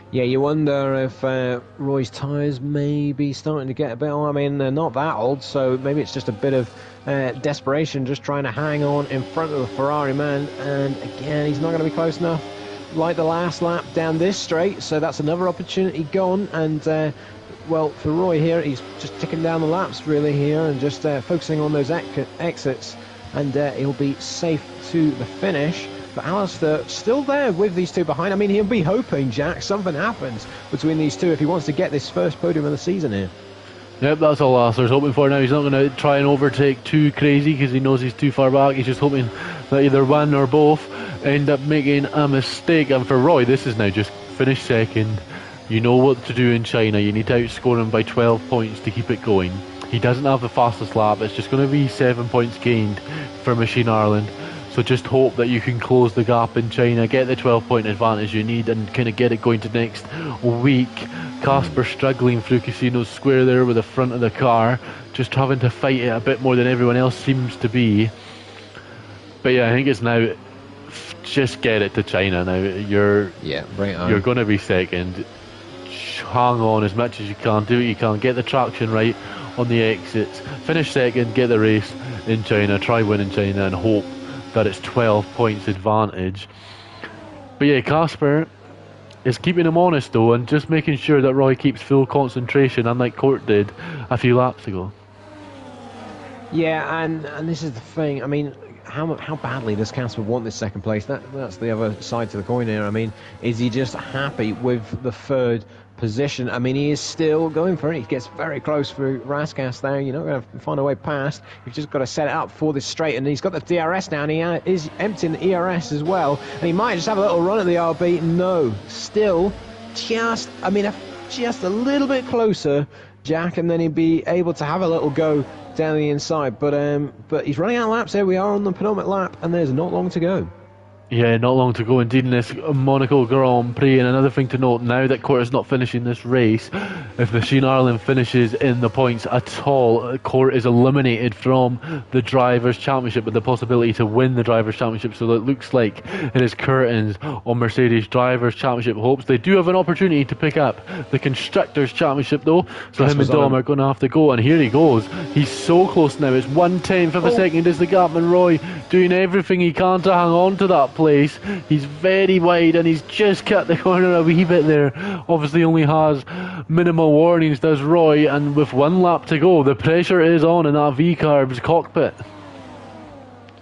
Yeah, you wonder if Roy's tyres may be starting to get a bit old. I mean, they're not that old, so maybe it's just a bit of desperation, just trying to hang on in front of the Ferrari man. And again, he's not going to be close enough like the last lap down this straight, so that's another opportunity gone. And well, for Roy here, he's just ticking down the laps really here and just focusing on those exits, and he'll be safe to the finish. But Alistair still there with these two behind. I mean, he'll be hoping, Jack, something happens between these two if he wants to get this first podium of the season here. Yep, that's all Alistair's hoping for now. He's not going to try and overtake too crazy because he knows he's too far back. He's just hoping that either one or both end up making a mistake. And for Roy, this is now just finish second. You know what to do in China. You need to outscore him by 12 points to keep it going. He doesn't have the fastest lap. It's just going to be 7 points gained for Machine Ireland. So just hope that you can close the gap in China, get the 12-point advantage you need, and kind of get it going to next week. Casper struggling through Casino Square there with the front of the car, just having to fight it a bit more than everyone else seems to be. But yeah, I think it's now just get it to China now. You're going to be second. Hang on as much as you can, do what you can, get the traction right on the exits, finish second, get the race in China, try win in China, and hope that it's 12 points advantage. But yeah, Casper is keeping him honest though, and just making sure that Roy keeps full concentration, unlike Court did a few laps ago. Yeah, and this is the thing. I mean, how badly does Casper want this second place? That's the other side to the coin here. I mean, is he just happy with the third position? I mean, he is still going for it. He gets very close for Raskas there. You're not going to find a way past. You've just got to set it up for this straight. And he's got the DRS now, and he is emptying the ERS as well. And he might just have a little run at the RB. No, still just, I mean, just a little bit closer Jack, and then he'd be able to have a little go down the inside. But he's running out of laps here. We are on the penultimate lap, and there's not long to go. Yeah, not long to go indeed in this Monaco Grand Prix. And another thing to note, now that Court is not finishing this race, if Machine Ireland finishes in the points at all, Court is eliminated from the Drivers' Championship with the possibility to win the Drivers' Championship. So it looks like it is curtains on Mercedes Drivers' Championship hopes. They do have an opportunity to pick up the Constructors' Championship though, so him and Dom are going to have to go. And here he goes. He's so close now. It's 1/10 of a second is the gap, and Roy doing everything he can to hang on to that place. He's very wide and he's just cut the corner a wee bit there. Obviously only has minimal warnings, does Roy, and with 1 lap to go, the pressure is on in that V-Carb's cockpit.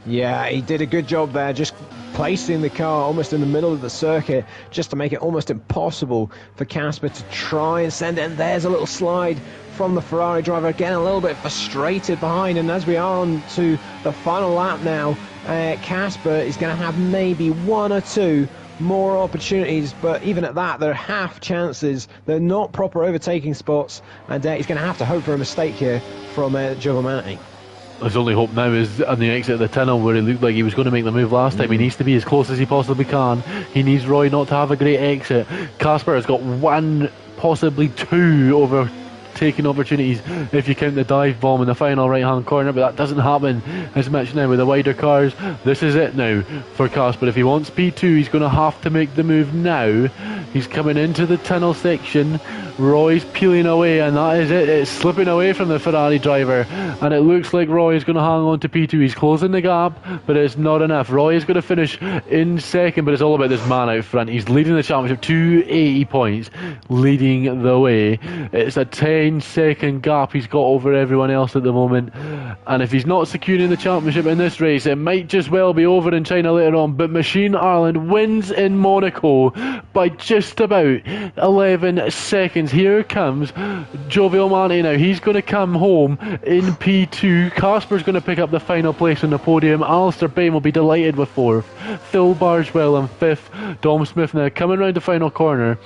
Yeah, he did a good job there, just placing the car almost in the middle of the circuit, just to make it almost impossible for Casper to try and send it. And there's a little slide from the Ferrari driver, again a little bit frustrated behind. And as we are on to the final lap now, Casper is going to have maybe 1 or 2 more opportunities, but even at that, they're half chances. They're not proper overtaking spots, and he's going to have to hope for a mistake here from Giovanni. His only hope now is on the exit of the tunnel, where he looked like he was going to make the move last time. He needs to be as close as he possibly can. He needs Roy not to have a great exit. Casper has got 1, possibly 2 overtaking opportunities if you count the dive bomb in the final right hand corner, but that doesn't happen as much now with the wider cars. This is it now for Casper. If he wants P2, he's going to have to make the move now. He's coming into the tunnel section. Roy's peeling away, and that is it. It's slipping away from the Ferrari driver, and it looks like Roy is going to hang on to P2. He's closing the gap, but it's not enough. Roy is going to finish in second, but it's all about this man out front. He's leading the championship, 280 points, leading the way. It's a 10-second gap he's got over everyone else at the moment, and if he's not securing the championship in this race, it might just well be over in China later on. But Machine Ireland wins in Monaco by just about 11 seconds. Here comes Jovial Manti now. He's going to come home in P2. Casper's going to pick up the final place on the podium. Alistair Bain will be delighted with 4th. Phil Bargewell in 5th. Dom Smith now coming round the final corner.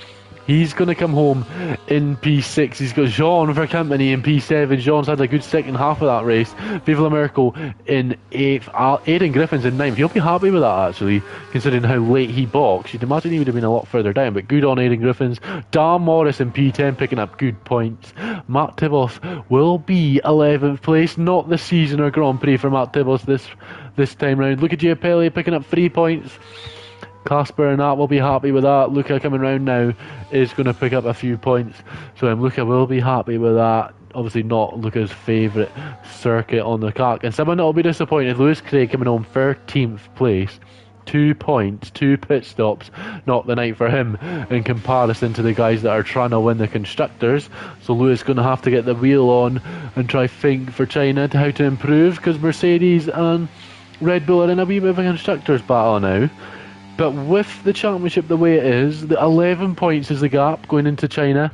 He's going to come home in P6. He's got Jean for company in P7. Jean's had a good second half of that race. Vive la Merkel in 8th. Aidan Griffin's in 9th. He'll be happy with that, actually, considering how late he boxed. You'd imagine he would have been a lot further down, but good on Aidan Griffins. Dan Morris in P10 picking up good points. Matt Tibos will be 11th place. Not the season or Grand Prix for Matt Tibos this time round. Luca Giapelli picking up 3 points. Casper and that will be happy with that. Luca coming round now is going to pick up a few points, so Luca will be happy with that. Obviously not Luca's favourite circuit on the CAC. And someone that will be disappointed, Lewis Craig coming home 13th place. 2 points, 2 pit stops, not the night for him in comparison to the guys that are trying to win the Constructors. So Lewis going to have to get the wheel on and try think for China to how to improve, because Mercedes and Red Bull are in a wee bit of a Constructors battle now. But with the championship the way it is, the 11 points is the gap going into China.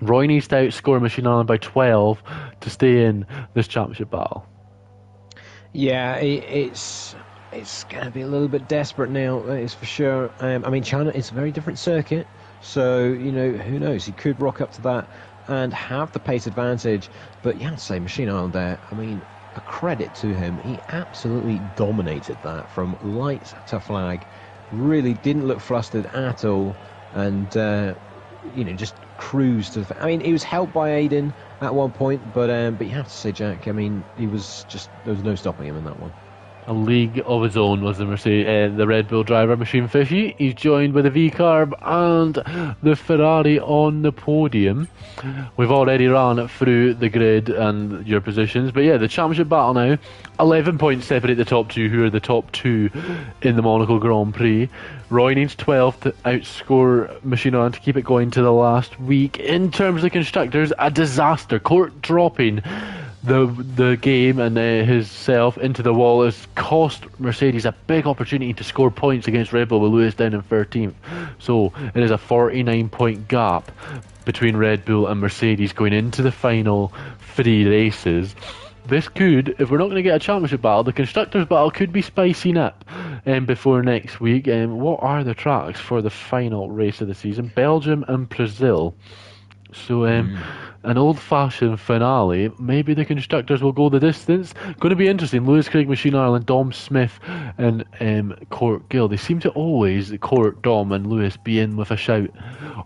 Roy needs to outscore Machine Ireland by 12 to stay in this championship battle. Yeah, it's going to be a little bit desperate now, that is for sure. I mean, China is a very different circuit, so, who knows? He could rock up to that and have the pace advantage. But you have to say, Machine Ireland there, I mean, a credit to him. He absolutely dominated that from lights to flag. Really didn't look flustered at all, and just cruised to the. I mean, he was helped by Aiden at one point, but you have to say, Jack, I mean, there was no stopping him in that one. A league of his own was the Red Bull driver, Machine Fishy. He's joined by the V-Carb and the Ferrari on the podium. We've already ran through the grid and your positions, but yeah, the championship battle now. 11 points separate the top 2, who are the top 2 in the Monaco Grand Prix. Roy needs 12 to outscore Machine Ireland to keep it going to the last week. In terms of the Constructors, a disaster. Court dropping the game and himself into the wall has cost Mercedes a big opportunity to score points against Red Bull with Lewis down in 13th. So it is a 49-point gap between Red Bull and Mercedes going into the final 3 races. This could, if we're not going to get a championship battle, the Constructors battle could be spicing up before next week. What are the tracks for the final race of the season? Belgium and Brazil So, an old-fashioned finale. Maybe the constructors will go the distance. Going to be interesting. Lewis Craig, Machine Ireland, Dom Smith, and Court Gill. They seem to always, Court, Dom, and Lewis, be in with a shout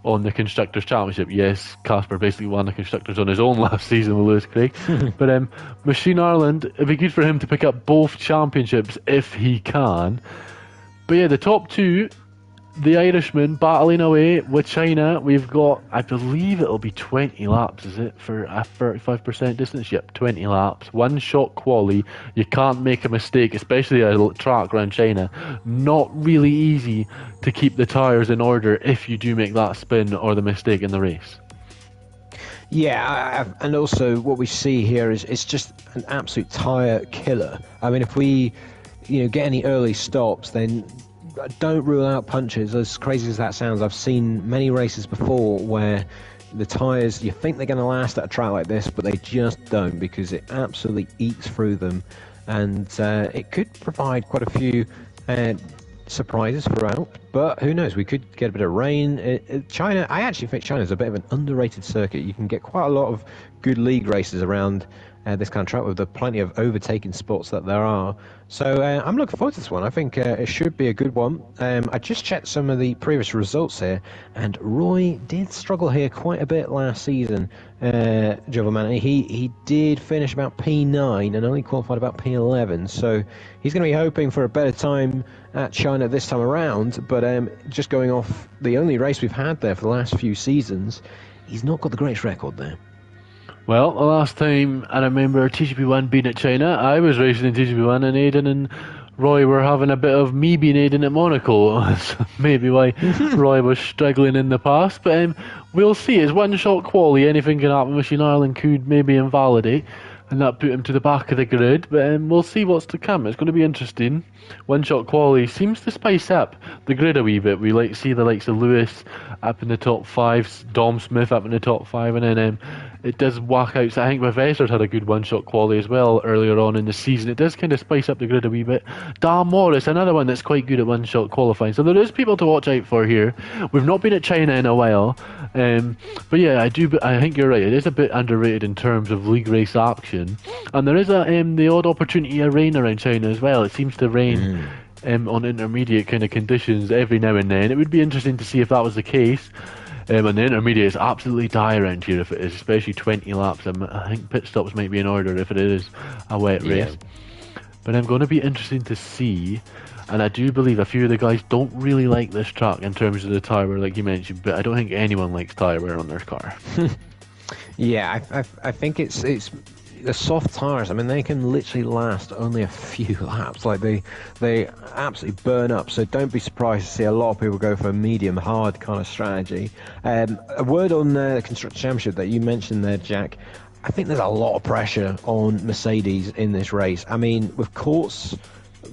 on the constructors' championship. Yes, Casper basically won the constructors on his own last season with Lewis Craig, but Machine Ireland. It'd be good for him to pick up both championships if he can. But yeah, the top two. The Irishman battling away with China. We've got, I believe it'll be 20 laps, is it, for a 35% distance? Yep, 20 laps. One shot quali. You can't make a mistake, especially a track around China. Not really easy to keep the tyres in order if you do make that spin or the mistake in the race. Yeah, and also what we see here is it's just an absolute tyre killer. I mean, if we get any early stops, then don't rule out punches. As crazy as that sounds, I've seen many races before where the tyres, you think they're going to last at a track like this, but they just don't, because it absolutely eats through them, and it could provide quite a few surprises throughout. But who knows, we could get a bit of rain. China, I actually think China's a bit of an underrated circuit. You can get quite a lot of good league races around this kind of track with the plenty of overtaking spots that there are. So I'm looking forward to this one. I think it should be a good one. I just checked some of the previous results here, and Roy did struggle here quite a bit last season. Giovanni, he did finish about P9 and only qualified about P11, so he's going to be hoping for a better time at China this time around. But just going off the only race we've had there for the last few seasons, he's not got the greatest record there. Well, the last time I remember TGP1 being at China, I was racing in TGP1 and Aidan and Roy were having a bit of me being Aidan at Monaco. That's maybe why Roy was struggling in the past. But we'll see. It's one shot quali. Anything can happen. Machine Ireland could maybe invalidate, and that put him to the back of the grid. But we'll see what's to come. It's going to be interesting. One shot quali seems to spice up the grid a wee bit. We see the likes of Lewis up in the top 5, Dom Smith up in the top 5, and then it does whack out. So I think Professor's had a good one-shot quali as well earlier on in the season. It does kind of spice up the grid a wee bit. Dan Morris, another one that's quite good at one-shot qualifying. So there is people to watch out for here. We've not been at China in a while, but yeah, I think you're right. It is a bit underrated in terms of league race action, and there is the odd opportunity of rain around China as well. It seems to rain on intermediate kind of conditions every now and then. It would be interesting to see if that was the case. And the intermediate is absolutely dire around here if it is, especially 20 laps. I think pit stops might be in order if it is a wet race. But I'm going to be interesting to see, and I do believe a few of the guys don't really like this track in terms of the tyre wear, like you mentioned, but I don't think anyone likes tyre wear on their car. Yeah, I think it's the soft tyres. I mean, they can literally last only a few laps. Like they absolutely burn up. So don't be surprised to see a lot of people go for a medium hard kind of strategy. A word on the Constructors' Championship that you mentioned there, Jack. I think there's a lot of pressure on Mercedes in this race. I mean, with Court's,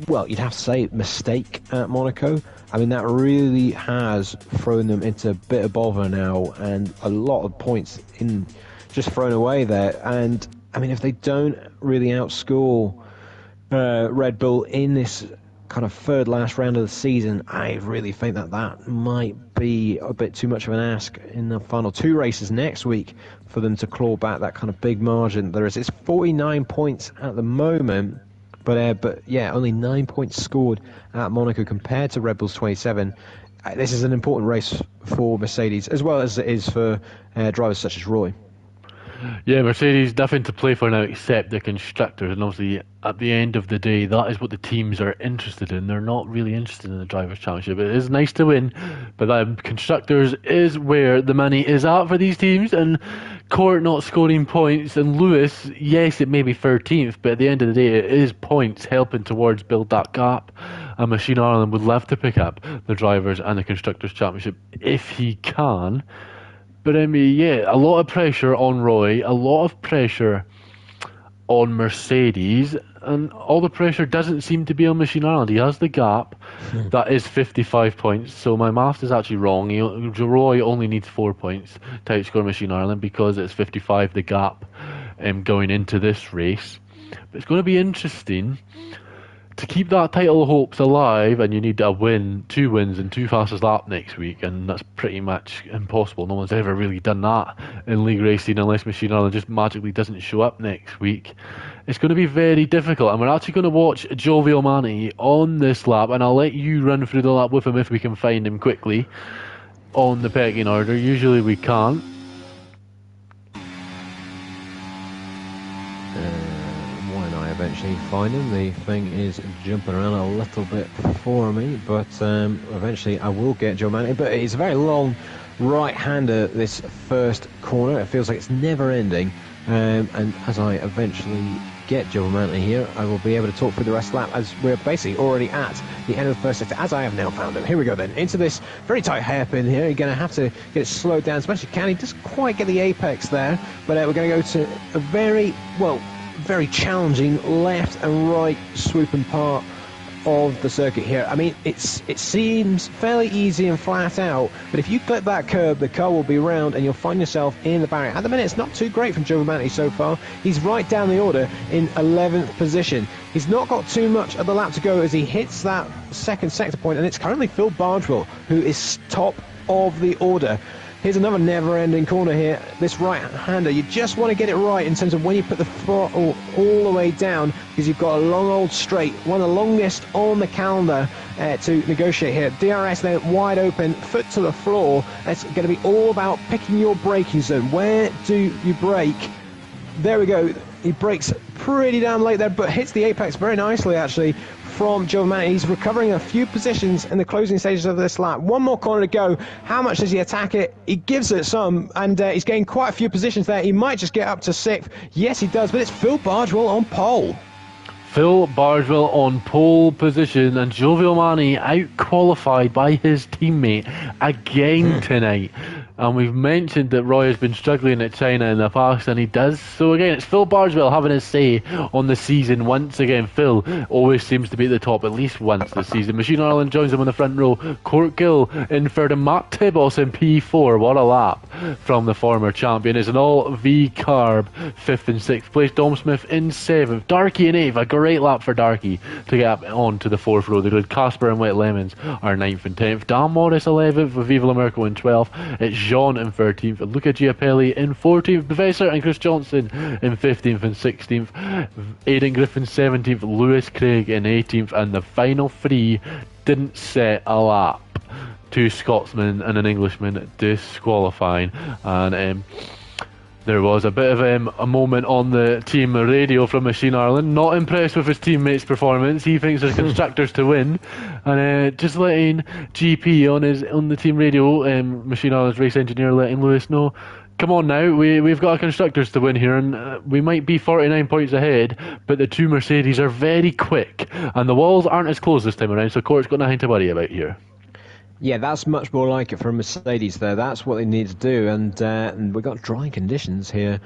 well, you'd have to say mistake at Monaco. I mean, that really has thrown them into a bit of bother now, and a lot of points in just thrown away there. And I mean, if they don't really outscore Red Bull in this kind of third last round of the season, I really think that might be a bit too much of an ask in the final 2 races next week for them to claw back that kind of big margin. It's 49 points at the moment, but yeah, only 9 points scored at Monaco compared to Red Bull's 27. This is an important race for Mercedes, as well as it is for drivers such as Roy. Yeah, Mercedes, nothing to play for now except the constructors, and obviously at the end of the day, that is what the teams are interested in. They're not really interested in the Drivers' Championship. It is nice to win, but constructors is where the money is at for these teams, and Court not scoring points, and Lewis, yes, it may be 13th, but at the end of the day, it is points helping towards build that gap, and Machine Ireland would love to pick up the Drivers' and the Constructors' Championship if he can. But I mean, yeah, a lot of pressure on Roy, a lot of pressure on Mercedes, and all the pressure doesn't seem to be on Machine Ireland. He has the gap, that is 55 points, so my math is actually wrong. Roy only needs 4 points to outscore Machine Ireland because it's 55 the gap going into this race. But it's going to be interesting to keep that title hopes alive, and you need a win, 2 wins and 2 fastest lap next week, and that's pretty much impossible. No one's ever really done that in league racing unless Machine Island just magically doesn't show up next week. It's going to be very difficult, and we're actually going to watch Jovial Manny on this lap, and I'll let you run through the lap with him if we can find him quickly on the pecking order. Usually we can't. When I eventually find him, the thing is jumping around a little bit for me, but eventually I will get Joe Manny. But it's a very long right-hander, this first corner. It feels like it's never ending, and as I eventually get Joe Manny here, I will be able to talk through the rest of the lap, as we're basically already at the end of the first sector, as I have now found him. Here we go then, into this very tight hairpin here. You're going to have to get it slowed down as much as you can. He doesn't quite get the apex there, but we're going to go to a very challenging left and right swooping part of the circuit here. I mean, it seems fairly easy and flat out, but if you clip that curb, the car will be round and you'll find yourself in the barrier. At the minute, it's not too great from Joe Manny so far. He's right down the order in 11th position. He's not got too much of the lap to go as he hits that second sector point, and it's currently Phil Bardwell who is top of the order. Here's another never-ending corner here. This right-hander, you just want to get it right in terms of when you put the throttle all the way down, because you've got a long old straight, one of the longest on the calendar to negotiate here. DRS then wide open, foot to the floor. It's going to be all about picking your braking zone. Where do you brake? There we go. He brakes pretty damn late there, but hits the apex very nicely, actually, from Joe Manny. He's recovering a few positions in the closing stages of this lap. One more corner to go. How much does he attack it? He gives it some, and he's gained quite a few positions there. He might just get up to 6th. Yes, he does, but it's Phil Bardwell on pole. Phil Bardwell on pole position, and Jovial Manny out-qualified by his teammate again tonight. And we've mentioned that Roy has been struggling at China in the past, and he does so again. It's Phil Bardwell having his say on the season once again. Phil always seems to be at the top at least once this season. Machine Ireland joins him on the front row. Court Gill in third, and Matt Tibos in P4. What a lap from the former champion. It's an all V-carb 5th and 6th place. Dom Smith in 7th. Darky in 8th. A great lap for Darky to get up onto the 4th row. The good Casper and Wet Lemons are 9th and 10th. Dan Morris 11th with Viva La Merco in 12th. It's John in 13th, Luca Giapelli in 14th, Professor and Chris Johnson in 15th and 16th, Aidan Griffin 17th, Lewis Craig in 18th, and the final 3 didn't set a lap. 2 Scotsmen and an Englishman disqualifying, and there was a bit of a moment on the team radio from Machine Ireland. Not impressed with his teammates' performance. He thinks there's constructors to win, and just letting GP on the team radio, Machine Ireland's race engineer, letting Lewis know, come on now, we've got constructors to win here, and we might be 49 points ahead, but the 2 Mercedes are very quick, and the walls aren't as close this time around, so Court's got nothing to worry about here. Yeah, that's much more like it for Mercedes there. That's what they need to do, and we've got dry conditions here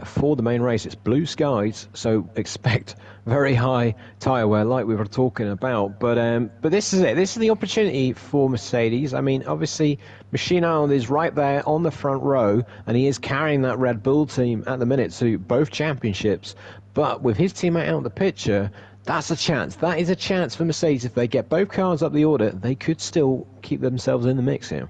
for the main race. It's blue skies, so expect very high tyre wear like we were talking about. But this is it. This is the opportunity for Mercedes. I mean, obviously, Machine Island is right there on the front row, and he is carrying that Red Bull team at the minute to both championships. But with his teammate out of the picture, that's a chance. That is a chance for Mercedes. If they get both cars up the order, they could still keep themselves in the mix here.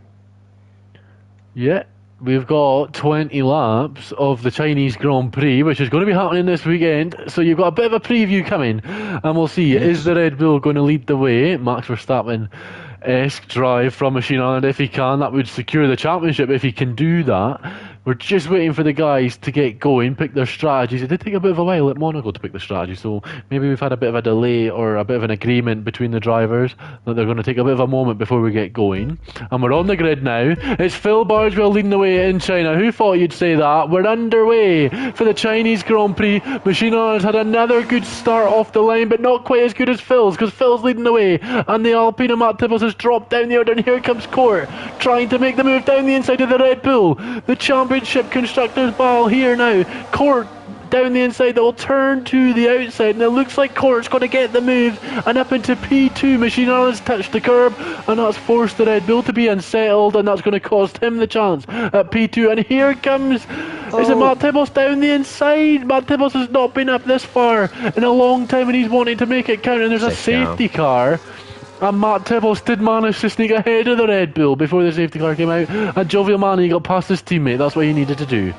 Yeah, we've got 20 laps of the Chinese Grand Prix, which is going to be happening this weekend. So you've got a bit of a preview coming, and we'll see. Yes. Is the Red Bull going to lead the way? Max Verstappen-esque drive from Machine Island. If he can, that would secure the championship. If he can do that, we're just waiting for the guys to get going, pick their strategies. It did take a bit of a while at Monaco to pick the strategy, so maybe we've had a bit of a delay or a bit of an agreement between the drivers that they're going to take a bit of a moment before we get going. And we're on the grid now. It's Phil Bardwell leading the way in China. Who thought you'd say that? We're underway for the Chinese Grand Prix. Machine Island's had another good start off the line, but not quite as good as Phil's, because Phil's leading the way, and the Alpine Matt Tibbles has dropped down the order, and here comes Court, trying to make the move down the inside of the Red Bull. The championship constructors battle here now. Court down the inside, that will turn to the outside, and it looks like Court's going to get the move, and up into P2. Machine Island's touched the curb, and that's forced the Red Bull to be unsettled, and that's going to cost him the chance at P2. And here comes Is it Matt Tibbles down the inside? Matt Tibbles has not been up this far in a long time, and he's wanting to make it count, and there's a safety car. And Matt Tibbles did manage to sneak ahead of the Red Bull before the safety car came out, and Jovial Mani got past his teammate. That's what he needed to do.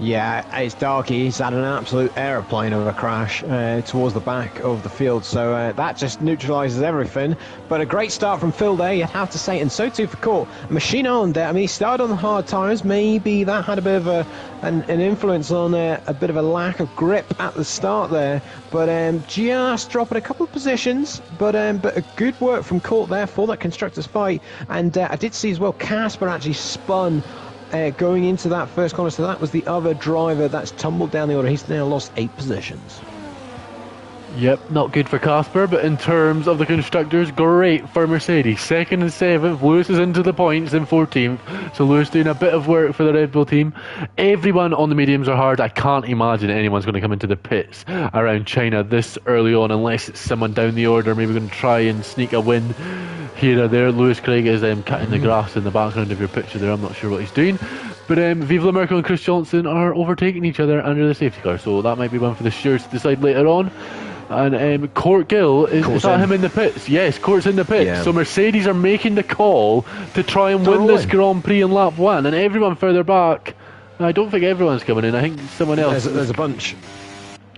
Yeah, it's darky. He's had an absolute aeroplane of a crash towards the back of the field, so that just neutralises everything. But a great start from Phil there, you'd have to say, and so too for Court. Machine Island there, I mean, he started on the hard tyres. Maybe that had a bit of an influence on a bit of a lack of grip at the start there. But just dropping a couple of positions, but a good work from Court there for that constructors fight. And I did see as well, Casper actually spun going into that first corner, so that was the other driver that's tumbled down the order. He's now lost 8 positions. Yep, not good for Casper, but in terms of the constructors, great for Mercedes. 2nd and 7th, Lewis is into the points in 14th, so Lewis doing a bit of work for the Red Bull team. Everyone on the mediums are hard. I can't imagine anyone's going to come into the pits around China this early on, unless it's someone down the order, maybe going to try and sneak a win here or there. Lewis Craig is cutting the grass in the background of your picture there. I'm not sure what he's doing. But Vive La Merkel and Chris Johnson are overtaking each other under the safety car, so that might be one for the stewards to decide later on. And Court Gill, is that him in the pits? Yes, Court's in the pits. Yeah. So Mercedes are making the call to try and win this Grand Prix in lap 1, and everyone further back. I don't think everyone's coming in. I think someone else. There's a bunch.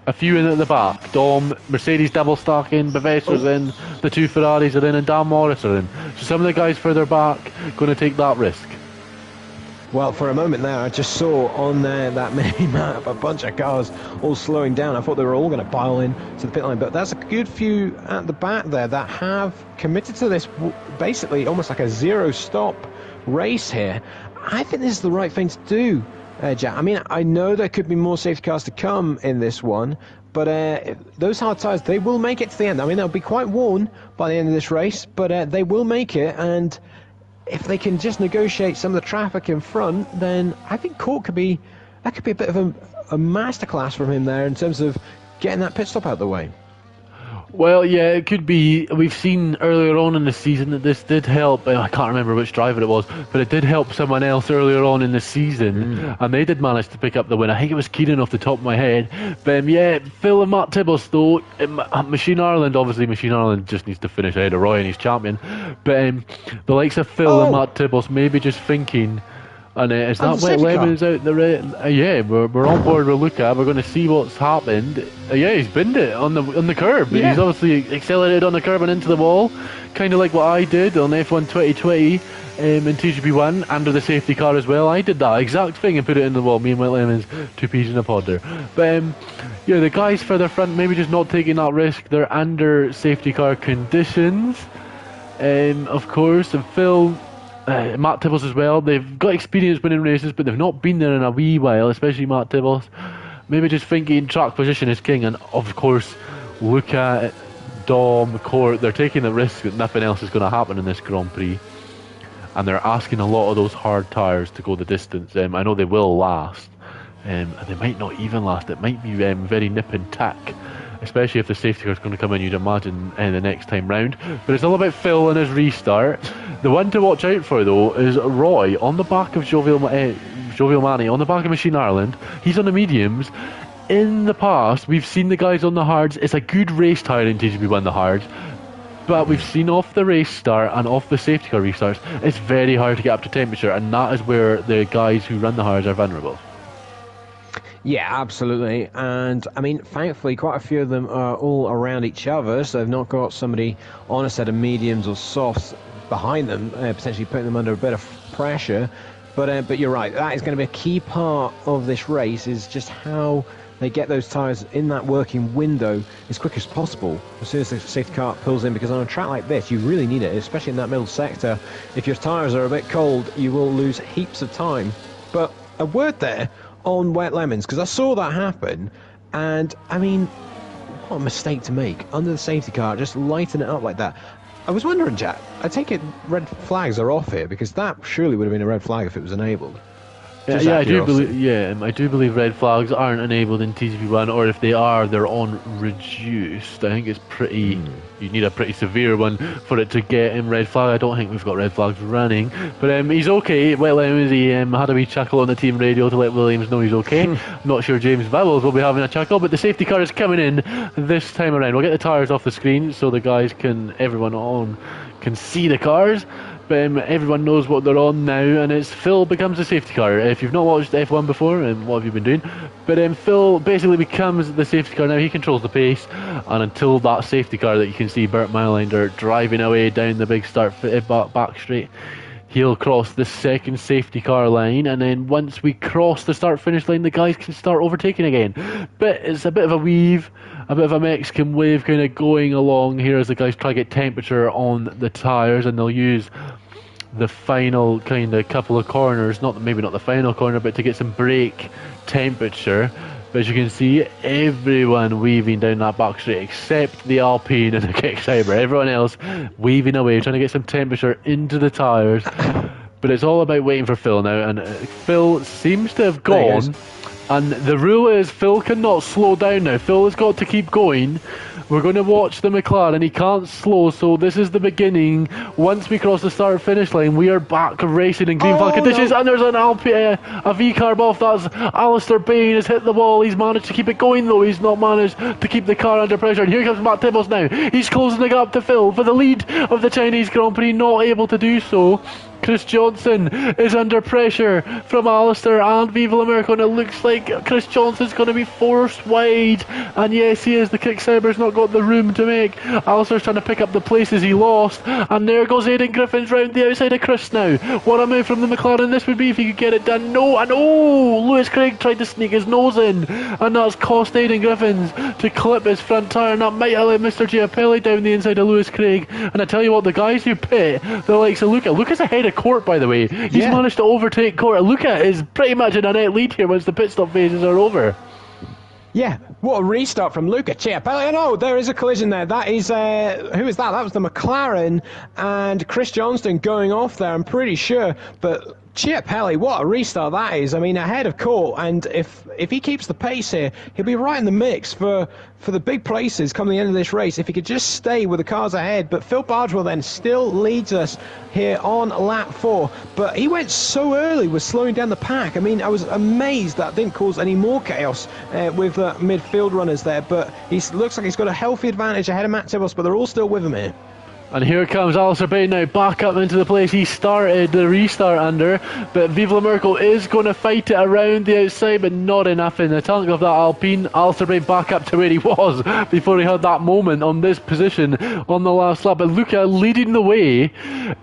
A few in at the back. Dom, Mercedes double stacking, Bavesser's in, the 2 Ferraris are in, and Dan Morris are in. So some of the guys further back going to take that risk. Well, for a moment there, I just saw on that mini-map a bunch of cars all slowing down. I thought they were all going to pile in to the pit line, but that's a good few at the back there that have committed to this basically almost like a zero-stop race here. I think this is the right thing to do, Jack. I mean, I know there could be more safety cars to come in this one, but those hard tyres, they will make it to the end. I mean, they'll be quite worn by the end of this race, but they will make it, and if they can just negotiate some of the traffic in front, then I think Court could be a bit of a masterclass from him there in terms of getting that pit stop out of the way. Well, yeah, it could be. We've seen earlier on in the season that this did help. I can't remember which driver it was, but it did help someone else earlier on in the season, and they did manage to pick up the win. I think it was Keenan off the top of my head. But yeah, Phil and Matt Tibbles, though, Machine Ireland, obviously Machine Ireland just needs to finish ahead of Roy and he's champion. But the likes of Phil and Matt Tibbles maybe just thinking, and is that Wet Lemons out the red? Yeah, we're on board with Luca. We're going to see what's happened. Yeah, he's binned it on the curb. Yeah. He's obviously accelerated on the curb and into the wall, kind of like what I did on F1 2020 in TGP1 under the safety car as well. I did that exact thing and put it in the wall. Me and Wet Lemons, 2 peas in a pod there. But yeah, the guys further front maybe just not taking that risk. They're under safety car conditions, of course. And Phil. Matt Tibbles as well. They've got experience winning races, but they've not been there in a wee while, especially Matt Tibbles. Maybe just thinking track position is king, and of course, Luca, Dom, Court, they're taking the risk that nothing else is going to happen in this Grand Prix, and they're asking a lot of those hard tyres to go the distance. I know they will last, and they might not even last. It might be very nip and tack, especially if the safety car is going to come in, you'd imagine, the next time round. But it's all about Phil and his restart. The one to watch out for, though, is Roy on the back of Jovial Mani, on the back of Machine Ireland. He's on the mediums. In the past, we've seen the guys on the hards. It's a good race tyre in TGP1, the hards. But we've seen off the race start and off the safety car restarts, it's very hard to get up to temperature, and that is where the guys who run the hards are vulnerable. Yeah, absolutely. And I mean, thankfully, quite a few of them are all around each other, so they've not got somebody on a set of mediums or softs behind them, potentially putting them under a bit of pressure. But you're right, that is going to be a key part of this race, is just how they get those tyres in that working window as quick as possible as soon as the safety car pulls in, because on a track like this, you really need it, especially in that middle sector. If your tyres are a bit cold, you will lose heaps of time. But a word there on Wet Lemons, because I saw that happen, and I mean, what a mistake to make under the safety car, just lighten it up like that. I was wondering, Jack, I take it red flags are off here, because that surely would have been a red flag if it was enabled. Yeah, I do believe red flags aren't enabled in TGP1, or if they are, they're on reduced. I think it's pretty. You need a pretty severe one for it to get him red flag. I don't think we've got red flags running, but he's okay. Williams, he had a wee chuckle on the team radio to let Williams know he's okay. Not sure James Vowles will be having a chuckle, but the safety car is coming in this time around. We'll get the tyres off the screen so the guys everyone on can see the cars. But everyone knows what they're on now, and it's Phil becomes the safety car. If you've not watched F1 before, what have you been doing? But Phil basically becomes the safety car now. He controls the pace, and until that safety car that you can see Bert Mylander driving away down the big back straight, he'll cross the second safety car line, and then once we cross the start-finish line, the guys can start overtaking again. But it's a bit of a weave, a bit of a Mexican wave kind of going along here as the guys try to get temperature on the tyres, and they'll use the final kind of couple of corners, maybe not the final corner, but to get some brake temperature. But as you can see, everyone weaving down that back straight except the Alpine and the Kick-Cyber. Everyone else weaving away, trying to get some temperature into the tyres. But it's all about waiting for Phil now, and Phil seems to have gone. And the rule is Phil cannot slow down now. Phil has got to keep going. We're going to watch the McLaren. He can't slow, so this is the beginning. Once we cross the start-finish line, we are back racing in green flag conditions, and there's an a V-carb off. That's Alistair Bain has hit the wall. He's managed to keep it going, though. He's not managed to keep the car under pressure. And here comes Matt Tibbles now. He's closing the gap to Phil for the lead of the Chinese Grand Prix, not able to do so. Chris Johnson is under pressure from Alistair and Viva La America, and it looks like Chris Johnson's going to be forced wide, and yes he is. The Kick-Cyber's not got the room to make. Alistair's trying to pick up the places he lost, and there goes Aidan Griffins round the outside of Chris now. What a move from the McLaren this would be if he could get it done. No, and Lewis Craig tried to sneak his nose in, and that's cost Aidan Griffins to clip his front tyre, and that might have let Mr. Giapelli down the inside of Lewis Craig. And I tell you what, the guys who pit, the likes of Luca's ahead of Court, by the way. He's managed to overtake Court. Luca is pretty much in a net lead here once the pit stop phases are over. Yeah, what a restart from Luca Chiapelli. Oh, there is a collision there. That is, who is that? That was the McLaren and Chris Johnston going off there, I'm pretty sure. But Chiapelli, what a restart that is. I mean, ahead of Court, and if he keeps the pace here, he'll be right in the mix for the big places come the end of this race, if he could just stay with the cars ahead. But Phil Bardwell then still leads us here on lap 4, but he went so early with slowing down the pack. I mean, I was amazed that didn't cause any more chaos with midfield runners there, but he looks like he's got a healthy advantage ahead of Matt Tibbles, but they're all still with him here. And here comes Alistair Bain now back up into the place he started the restart under, but Viva La Merco is going to fight it around the outside, but not enough in the tank of that Alpine. Alistair Bain back up to where he was before he had that moment on this position on the last lap, but Luca leading the way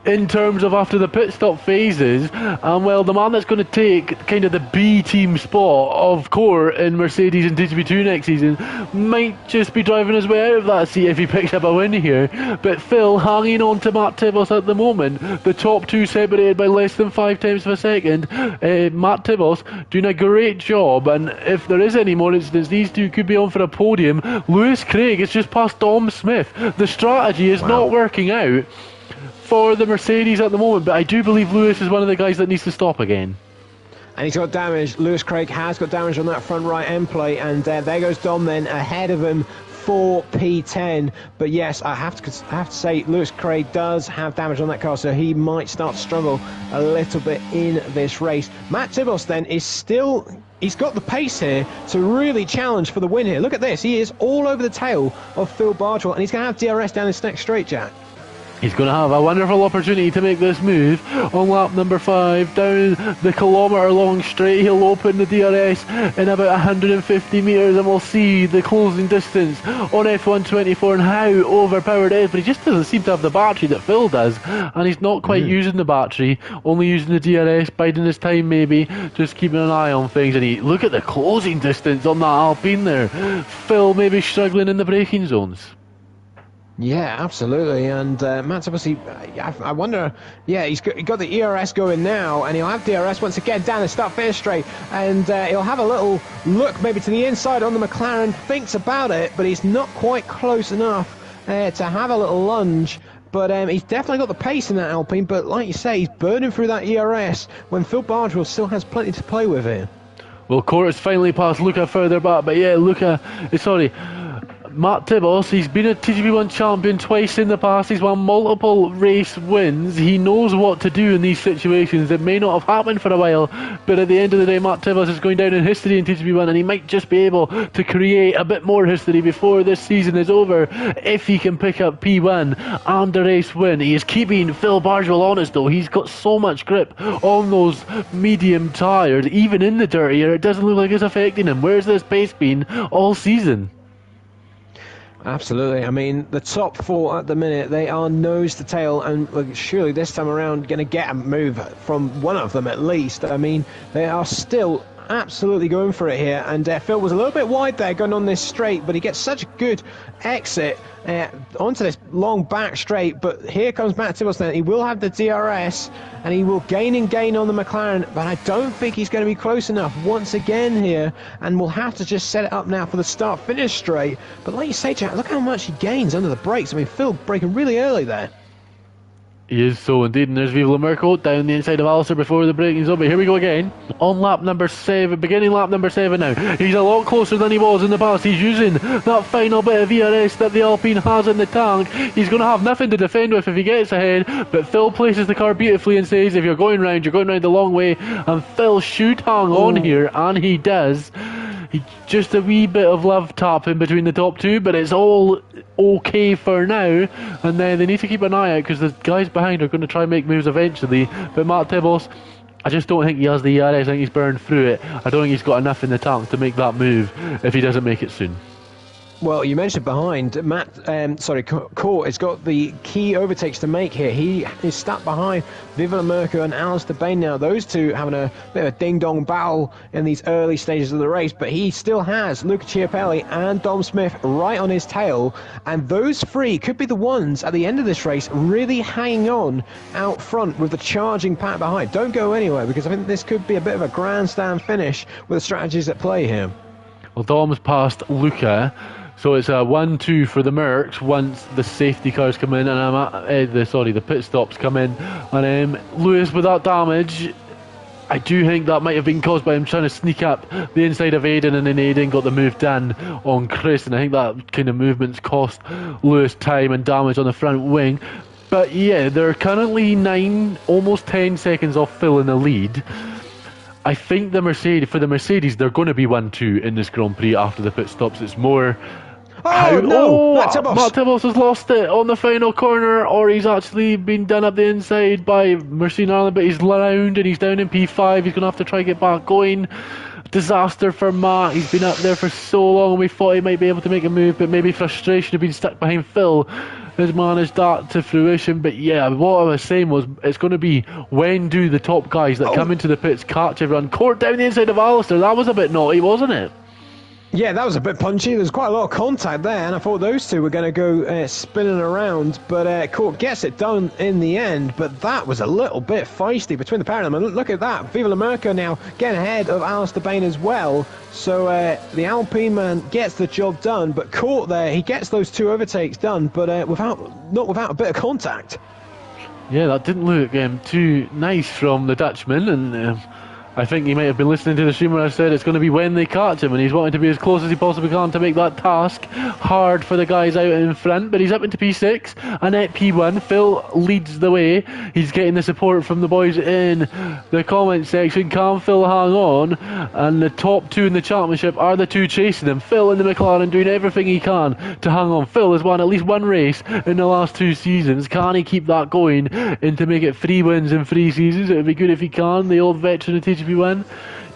in terms of after the pit stop phases, and well, the man that's going to take kind of the B team spot of Court in Mercedes and DTB2 next season might just be driving his way out of that seat if he picks up a win here. But Phil hanging on to Matt Tibbles at the moment, the top two separated by less than 5 tenths of a second. Matt Tibbles doing a great job, and if there is any more incidents, these two could be on for a podium. Lewis Craig is just past Dom Smith. The strategy is not working out for the Mercedes at the moment, but I do believe Lewis is one of the guys that needs to stop again. And he's got damage. Lewis Craig has got damage on that front right end plate, and there goes Dom then ahead of him for P10. But yes, I have to say Lewis Craig does have damage on that car, so he might start to struggle a little bit in this race. Matt Tibbles then is still, he's got the pace here to really challenge for the win here. Look at this, he is all over the tail of Phil Bardwell, and he's going to have DRS down this next straight, Jack. He's going to have a wonderful opportunity to make this move on lap number 5 down the kilometre-long straight. He'll open the DRS in about 150 metres, and we'll see the closing distance on F124 and how overpowered it is. But he just doesn't seem to have the battery that Phil does, and he's not quite using the battery, only using the DRS, biding his time maybe, just keeping an eye on things. And look at the closing distance on that Alpine there. Phil maybe struggling in the braking zones. Yeah, absolutely. And Matt, obviously, I wonder, yeah, he's got the ERS going now, and he'll have DRS once again down the start finish straight, and he'll have a little look maybe to the inside on the McLaren, thinks about it, but he's not quite close enough to have a little lunge. but he's definitely got the pace in that Alpine, but like you say, he's burning through that ERS when Phil Bardwell still has plenty to play with here. Well, Court has finally passed Luca further back, but yeah, Matt Tibos, he's been a TGP1 champion twice in the past. He's won multiple race wins. He knows what to do in these situations. It may not have happened for a while, but at the end of the day, Matt Tibos is going down in history in TGP1, and he might just be able to create a bit more history before this season is over if he can pick up P1 and a race win. He is keeping Phil Bardwell honest, though. He's got so much grip on those medium tyres, even in the dirty air. It doesn't look like it's affecting him. Where's this pace been all season? Absolutely. I mean, the top four at the minute, they are nose to tail, and surely this time around going to get a move from one of them at least. I mean, they are still absolutely going for it here, and Phil was a little bit wide there going on this straight, but he gets such a good exit onto this long back straight. But here comes Matt Tibbles then. He will have the DRS, and he will gain on the McLaren, but I don't think he's going to be close enough once again here, and we'll have to just set it up now for the start-finish straight. But like you say, Jack, look how much he gains under the brakes. I mean, Phil breaking really early there. He is so indeed, and there's Viva La Merco down the inside of Alistair before the braking zone. But here we go again on lap number 7, beginning lap number 7 now. He's a lot closer than he was in the past. He's using that final bit of ERS that the Alpine has in the tank. He's going to have nothing to defend with if he gets ahead, but Phil places the car beautifully and says, if you're going round the long way, and Phil should hang on here, and he does. Just a wee bit of love tap in between the top two, but it's all okay for now, and then they need to keep an eye out because the guys behind are going to try and make moves eventually. But Matt Tibbles, I just don't think he has the ERS. I think he's burned through it. I don't think he's got enough in the tank to make that move if he doesn't make it soon. Well, you mentioned behind, Court has got the key overtakes to make here. He is stuck behind Viva La Merco and Alistair Bain now. Those two having a bit of a ding-dong battle in these early stages of the race, but he still has Luca Chiapelli and Dom Smith right on his tail, and those three could be the ones at the end of this race really hanging on out front with the charging pack behind. Don't go anywhere, because I think this could be a bit of a grandstand finish with the strategies at play here. Well, Dom's passed Luca, so it's a 1-2 for the Mercs once the safety cars come in, and the pit stops come in. And Lewis with that damage, I do think that might have been caused by him trying to sneak up the inside of Aiden, and then Aiden got the move done on Chris, and I think that kind of movement's cost Lewis time and damage on the front wing. But yeah, they're currently 9, almost 10 seconds off Phil in the lead. I think the Mercedes, they're going to be 1-2 in this Grand Prix after the pit stops. It's more... Matt Tibbles has lost it on the final corner, or he's actually been done up the inside by Machine Ireland, but he's round and he's down in P5. He's going to have to try to get back going. Disaster for Matt. He's been up there for so long, and we thought he might be able to make a move, but maybe frustration of being stuck behind Phil has managed that to fruition. But yeah, what I was saying was, it's going to be when do the top guys that come into the pits catch everyone. Court down the inside of Alistair, that was a bit naughty, wasn't it? Yeah, that was a bit punchy. There's quite a lot of contact there, and I thought those two were going to go spinning around, but Court gets it done in the end. But that was a little bit feisty between the pair of them, and look at that. Viva La Merco now getting ahead of Alistair Bain as well. So the Alpine man gets the job done, but Court there, he gets those two overtakes done, but not without a bit of contact. Yeah, that didn't look too nice from the Dutchman, and I think he might have been listening to the stream where I said it's going to be when they catch him, and he's wanting to be as close as he possibly can to make that task hard for the guys out in front. But he's up into P6 and at P1. Phil leads the way. He's getting the support from the boys in the comment section. Can Phil hang on? And the top two in the championship are the two chasing him. Phil in the McLaren doing everything he can to hang on. Phil has won at least one race in the last 2 seasons. Can he keep that going and to make it 3 wins in 3 seasons? It would be good if he can. The old veteran of TGP1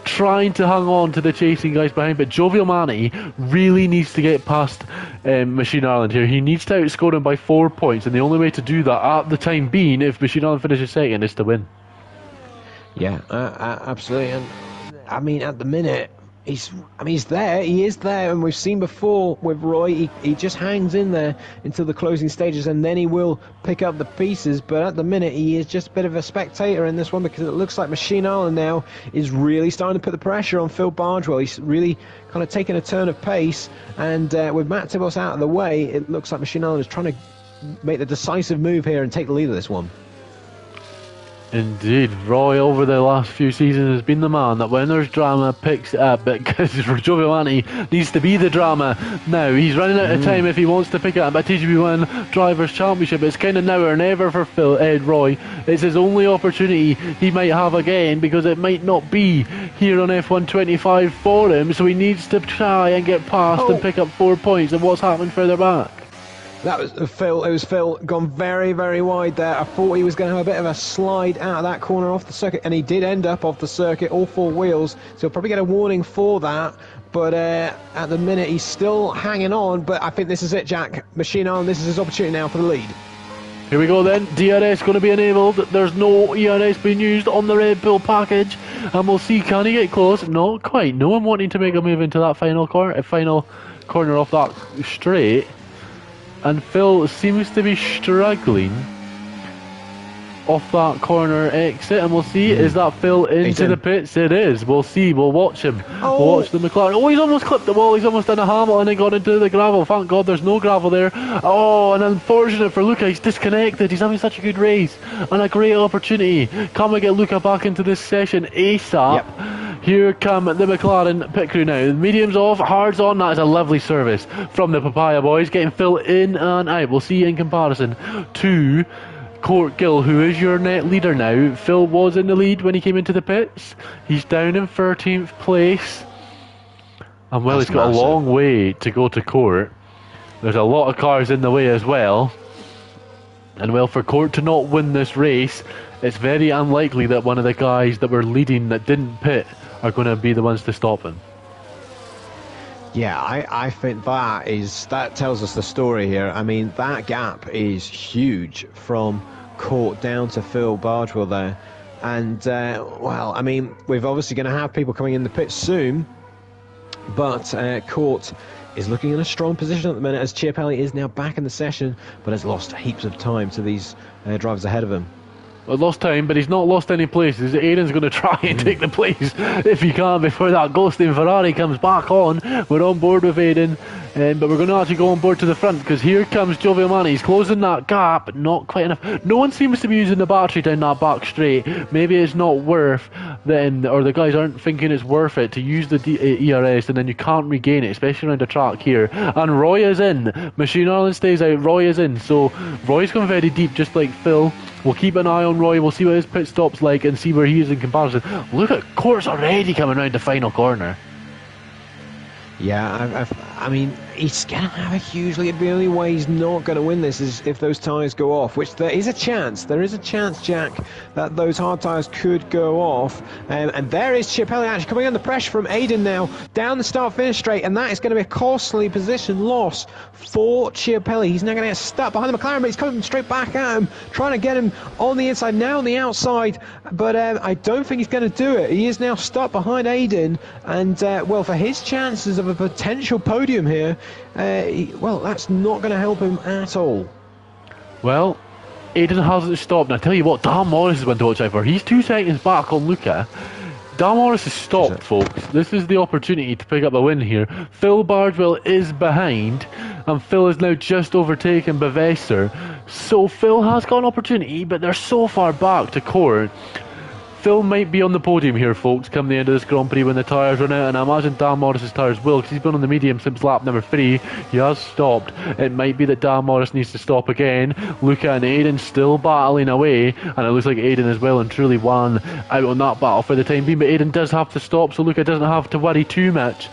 trying to hang on to the chasing guys behind, but Jovial Manny really needs to get past Machine Ireland here. He needs to outscore him by 4 points, and the only way to do that at the time being, if Machine Ireland finishes second, is to win. Yeah, absolutely. And I mean, at the minute, he's there. He is there, and we've seen before with Roy. He just hangs in there until the closing stages, and then he will pick up the pieces. But at the minute, he is just a bit of a spectator in this one, because it looks like Machine Island now is really starting to put the pressure on Phil Bardwell. He's really kind of taking a turn of pace, and with Matt Tibbles out of the way, it looks like Machine Island is trying to make the decisive move here and take the lead of this one. Indeed, Roy over the last few seasons has been the man that when there's drama picks it up, because Giovinazzi needs to be the drama now. He's running out of time if he wants to pick it up a TGB1 Drivers' Championship. It's kind of now or never for Roy. It's his only opportunity he might have again, because it might not be here on F125 for him, so he needs to try and get past and pick up 4 points of what's happened further back. That was Phil. It was Phil gone very, very wide there. I thought he was going to have a bit of a slide out of that corner off the circuit, and he did end up off the circuit, all 4 wheels. So he'll probably get a warning for that. But at the minute, he's still hanging on. But I think this is it, Jack. Machine Island, this is his opportunity now for the lead. Here we go then, DRS going to be enabled. There's no ERS being used on the Red Bull package. And we'll see, can he get close? Not quite. No one wanting to make a move into that final corner off that straight. And Phil seems to be struggling off that corner exit, and we'll see, is that Phil into the pits? It is. We'll see, we'll watch him. We'll watch the McLaren. Oh, he's almost clipped the wall, he's almost done a Hamilton and got into the gravel. Thank God there's no gravel there. Oh, and unfortunate for Luca, he's disconnected. He's having such a good race and a great opportunity. Can we get Luca back into this session ASAP? Yep. Here come the McLaren pit crew now. Mediums off, hards on. That is a lovely service from the Papaya boys, getting Phil in and out. We'll see in comparison to Court Gill, who is your net leader now. Phil was in the lead when he came into the pits. He's down in 13th place. And well, he's got a long way to go to Court. There's a lot of cars in the way as well. And well, for Court to not win this race, it's very unlikely that one of the guys that were leading that didn't pit are going to be the ones to stop him. Yeah, I think that tells us the story here. I mean, that gap is huge from Court down to Phil Bardwell there. And, well, I mean, we're obviously going to have people coming in the pit soon, but Court is looking in a strong position at the minute, as Chiapelli is now back in the session, but has lost heaps of time to these drivers ahead of him. Well, lost time, but he's not lost any places. Aiden's going to try and take the place if he can before that ghosting Ferrari comes back on. We're on board with Aiden, but we're going to actually go on board to the front, because here comes Giovinazzi. He's closing that gap, but not quite enough. No one seems to be using the battery down that back straight. Maybe it's not worth then, or the guys aren't thinking it's worth it to use the ERS, and then you can't regain it, especially around the track here. And Roy is in. Machine Island stays out. Roy is in. So Roy's going very deep, just like Phil. We'll keep an eye on Roy. We'll see what his pit stop's like and see where he is in comparison. Look at Court's already coming around the final corner. Yeah, I mean, he's going to have a huge lead. The only way he's not going to win this is if those tyres go off, which there is a chance. There is a chance, Jack, that those hard tyres could go off. And there is Chiapelli actually coming under pressure from Aiden now, down the start-finish straight, and that is going to be a costly position loss for Chiapelli. He's now going to get stuck behind the McLaren, but he's coming straight back at him, trying to get him on the inside, now on the outside, but I don't think he's going to do it. He is now stuck behind Aiden, and, well, for his chances of a potential podium here, well, that's not going to help him at all. Well, Aiden hasn't stopped. And I tell you what, Dan Morris is one to watch out for. He's 2 seconds back on Luca. Dan Morris has stopped, folks. This is the opportunity to pick up a win here. Phil Bardwell is behind, and Phil is now just overtaken Bevesser. So Phil has got an opportunity, but they're so far back to Court. Phil might be on the podium here, folks, come the end of this Grand Prix when the tyres run out, and I imagine Dan Morris's tyres will, because he's been on the medium since lap number 3. He has stopped. It might be that Dan Morris needs to stop again. Luca and Aiden still battling away, and it looks like Aiden has well and truly won out on that battle for the time being, but Aiden does have to stop, so Luca doesn't have to worry too much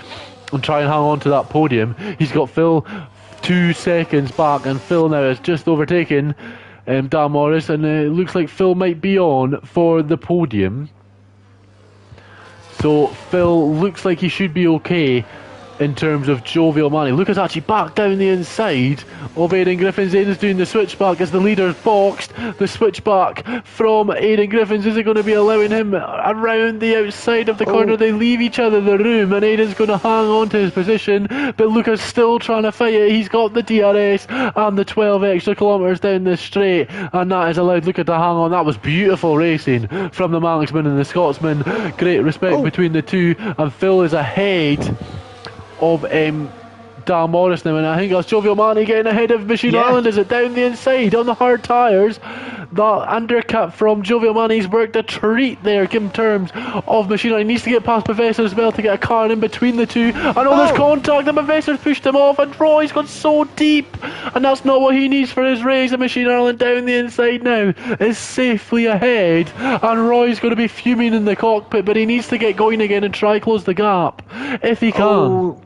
and try and hang on to that podium. He's got Phil 2 seconds back, and Phil now has just overtaken Dan Morris, and it looks like Phil might be on for the podium. So Phil looks like he should be okay in terms of Giovinazzi. Lucas actually back down the inside of Aidan Griffins. Aidan's doing the switchback as the leader's boxed. The switchback from Aidan Griffins, is it going to be allowing him around the outside of the corner? They leave each other the room, and Aidan's going to hang on to his position, but Lucas still trying to fight it. He's got the DRS and the 12 extra kilometres down the straight, and that has allowed Lucas to hang on. That was beautiful racing from the Manxman and the Scotsman. Great respect between the two, and Phil is ahead of Dan Morris now, and I think that's Jovial Mani getting ahead of Machine Island. Is it down the inside on the hard tyres? That undercut from Jovial Mani's worked a treat there in terms of Machine Island. He needs to get past Professor as well to get a car in between the two. I know there's contact, and Professor's pushed him off, and Roy's gone so deep, and that's not what he needs for his race. And Machine Island down the inside now is safely ahead, and Roy's going to be fuming in the cockpit, but he needs to get going again and try close the gap if he can.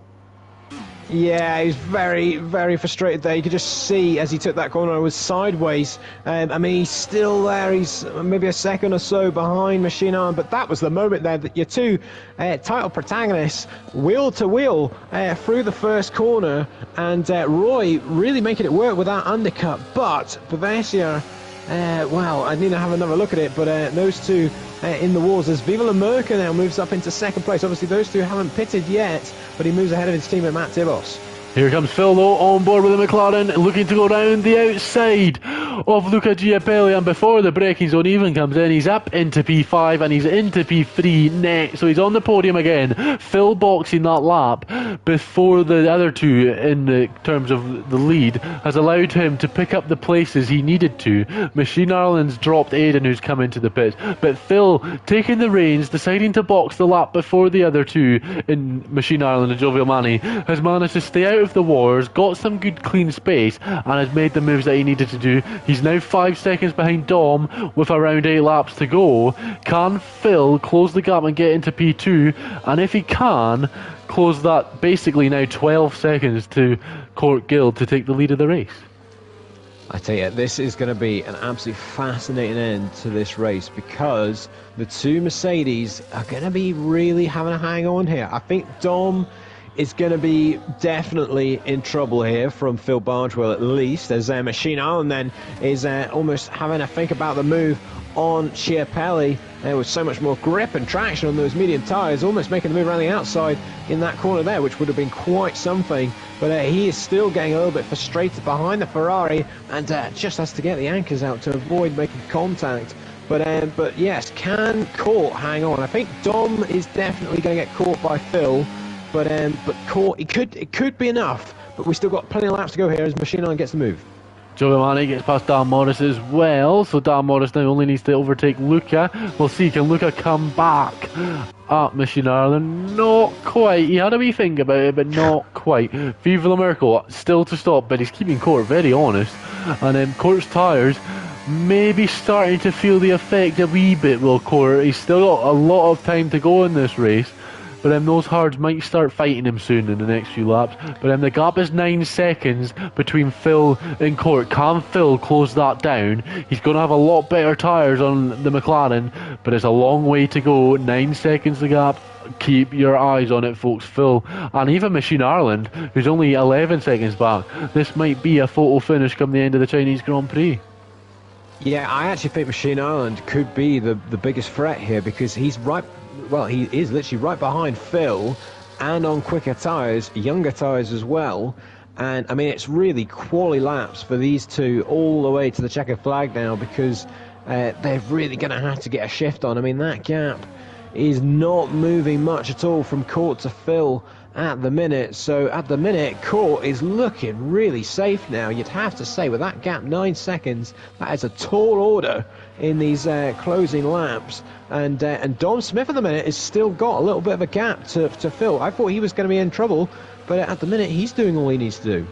Yeah, he's very, very frustrated there. You could just see as he took that corner, it was sideways. I mean, he's still there. He's maybe a second or so behind Machine Island, but that was the moment there that your two title protagonists wheel to wheel through the first corner, and Roy really making it work with that undercut. But Bavaria, well, I need to have another look at it, but those two in the wars as Viva La Merca now moves up into second place. Obviously, those two haven't pitted yet, but he moves ahead of his teammate Matt Tibos. Here comes Phil though on board with the McLaren, looking to go round the outside of Luca Giapelli, and before the braking zone even comes in, he's up into P5 and he's into P3 next, so he's on the podium again. Phil boxing that lap before the other two in the terms of the lead has allowed him to pick up the places he needed to. Machine Ireland's dropped Aiden, who's come into the pits, but Phil taking the reins, deciding to box the lap before the other two in Machine Ireland and Jovial Mani, has managed to stay out of the wars, got some good clean space, and has made the moves that he needed to do. He's now 5 seconds behind Dom with around 8 laps to go. Can Phil close the gap and get into P2? And if he can, close that basically now 12 seconds to Court Guild to take the lead of the race. I tell you, this is going to be an absolutely fascinating end to this race, because the two Mercedes are going to be really having a hang on here. I think Dom is going to be definitely in trouble here from Phil Bargewell, at least, as Machine Island then is almost having a think about the move on Chiapelli. There was so much more grip and traction on those medium tyres, almost making the move around the outside in that corner there, which would have been quite something. But he is still getting a little bit frustrated behind the Ferrari, and just has to get the anchors out to avoid making contact. But yes, can Court hang on? I think Dom is definitely going to get caught by Phil. But Court, it could be enough, but we've still got plenty of laps to go here as Machine Island gets the move. Jovial Mani gets past Dan Morris as well, so Dan Morris now only needs to overtake Luca. We'll see, can Luca come back at Machine Island? Not quite. He had a wee think about it, but not quite. Viva La Merca still to stop, but he's keeping Court very honest. And Court's tyres maybe starting to feel the effect a wee bit, will Court. He's still got a lot of time to go in this race. But those hards might start fighting him soon in the next few laps. But the gap is 9 seconds between Phil and Court. Can Phil close that down? He's going to have a lot better tyres on the McLaren, but it's a long way to go. 9 seconds the gap. Keep your eyes on it, folks. Phil and even Machine Ireland, who's only 11 seconds back. This might be a photo finish come the end of the Chinese Grand Prix. Yeah, I actually think Machine Island could be the biggest threat here, because he's right. Well, he is literally right behind Phil, and on quicker tyres, younger tyres as well. And I mean, it's really quality laps for these two all the way to the checkered flag now, because they're really going to have to get a shift on. I mean, that gap is not moving much at all from Court to Phil at the minute. So at the minute, Court is looking really safe now, you'd have to say. With that gap 9 seconds, that is a tall order in these closing laps. And Dom Smith at the minute has still got a little bit of a gap to Phil. I thought he was going to be in trouble, but at the minute he's doing all he needs to do.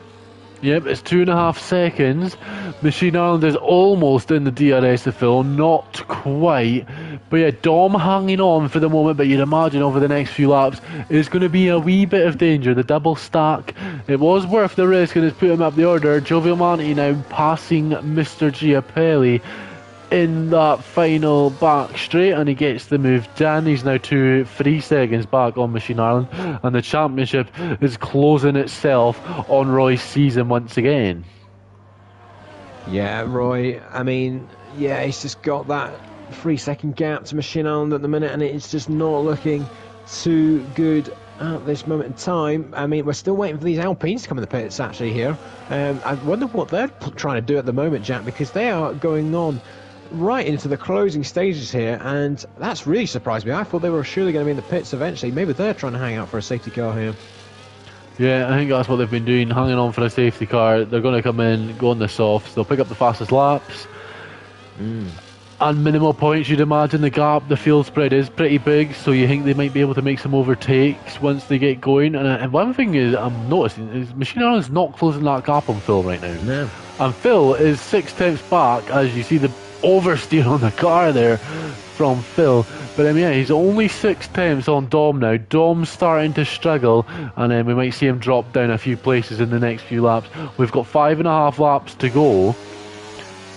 Yep, it's 2.5 seconds. Machine Island is almost in the DRS of Phil, not quite. But yeah, Dom hanging on for the moment, but you'd imagine over the next few laps is going to be a wee bit of danger. The double stack, it was worth the risk, and it's put him up the order. Jovial Mani now passing Mr. Giapelli in that final back straight, and he gets the move done. He's now 3 seconds back on Machine Island, and the championship is closing itself on Roy's season once again. Yeah, Roy, I mean, yeah, he's just got that 3 second gap to Machine Island at the minute, and it's just not looking too good at this moment in time. I mean, we're still waiting for these Alpines to come in the pits actually here. I wonder what they're trying to do at the moment, Jack, because they are going on right into the closing stages here, and that's really surprised me. I thought they were surely going to be in the pits eventually. Maybe they're trying to hang out for a safety car here. Yeah, I think that's what they've been doing, hanging on for a safety car. They're going to come in, go on the softs, they'll pick up the fastest laps. And minimal points, you'd imagine the gap, the field spread is pretty big, so you think they might be able to make some overtakes once they get going. And one thing is I'm noticing is Machine Ireland's not closing that gap on Phil right now. No. And Phil is 6 tenths back, as you see the oversteer on the car there from Phil. But yeah, he's only 6 tenths on Dom now. Dom's starting to struggle, and then we might see him drop down a few places in the next few laps. We've got 5.5 laps to go.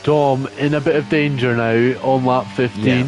Dom in a bit of danger now on lap 15. Yeah.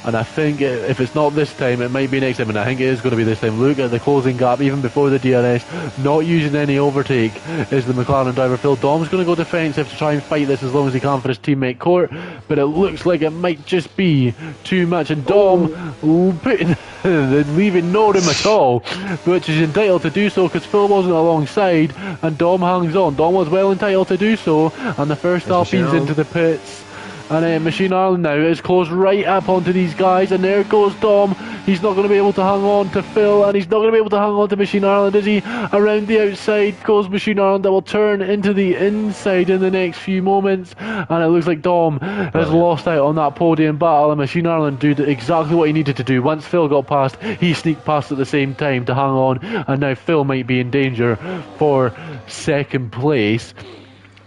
And I think if it's not this time, it might be next time, and I think it is going to be this time. Look at the closing gap, even before the DRS, not using any overtake, is the McLaren driver Phil. Dom's going to go defensive to try and fight this as long as he can for his teammate Court, but it looks like it might just be too much, and Dom leaving no room at all, which is entitled to do so because Phil wasn't alongside, and Dom hangs on. Dom was well entitled to do so, and the first Alpine's into the pits. And Machine Ireland now is close right up onto these guys, and there goes Dom. He's not going to be able to hang on to Phil, and he's not going to be able to hang on to Machine Ireland, is he? Around the outside goes Machine Ireland, that will turn into the inside in the next few moments, and it looks like Dom has lost out on that podium battle, and Machine Ireland did exactly what he needed to do. Once Phil got past, he sneaked past at the same time to hang on, and now Phil might be in danger for second place.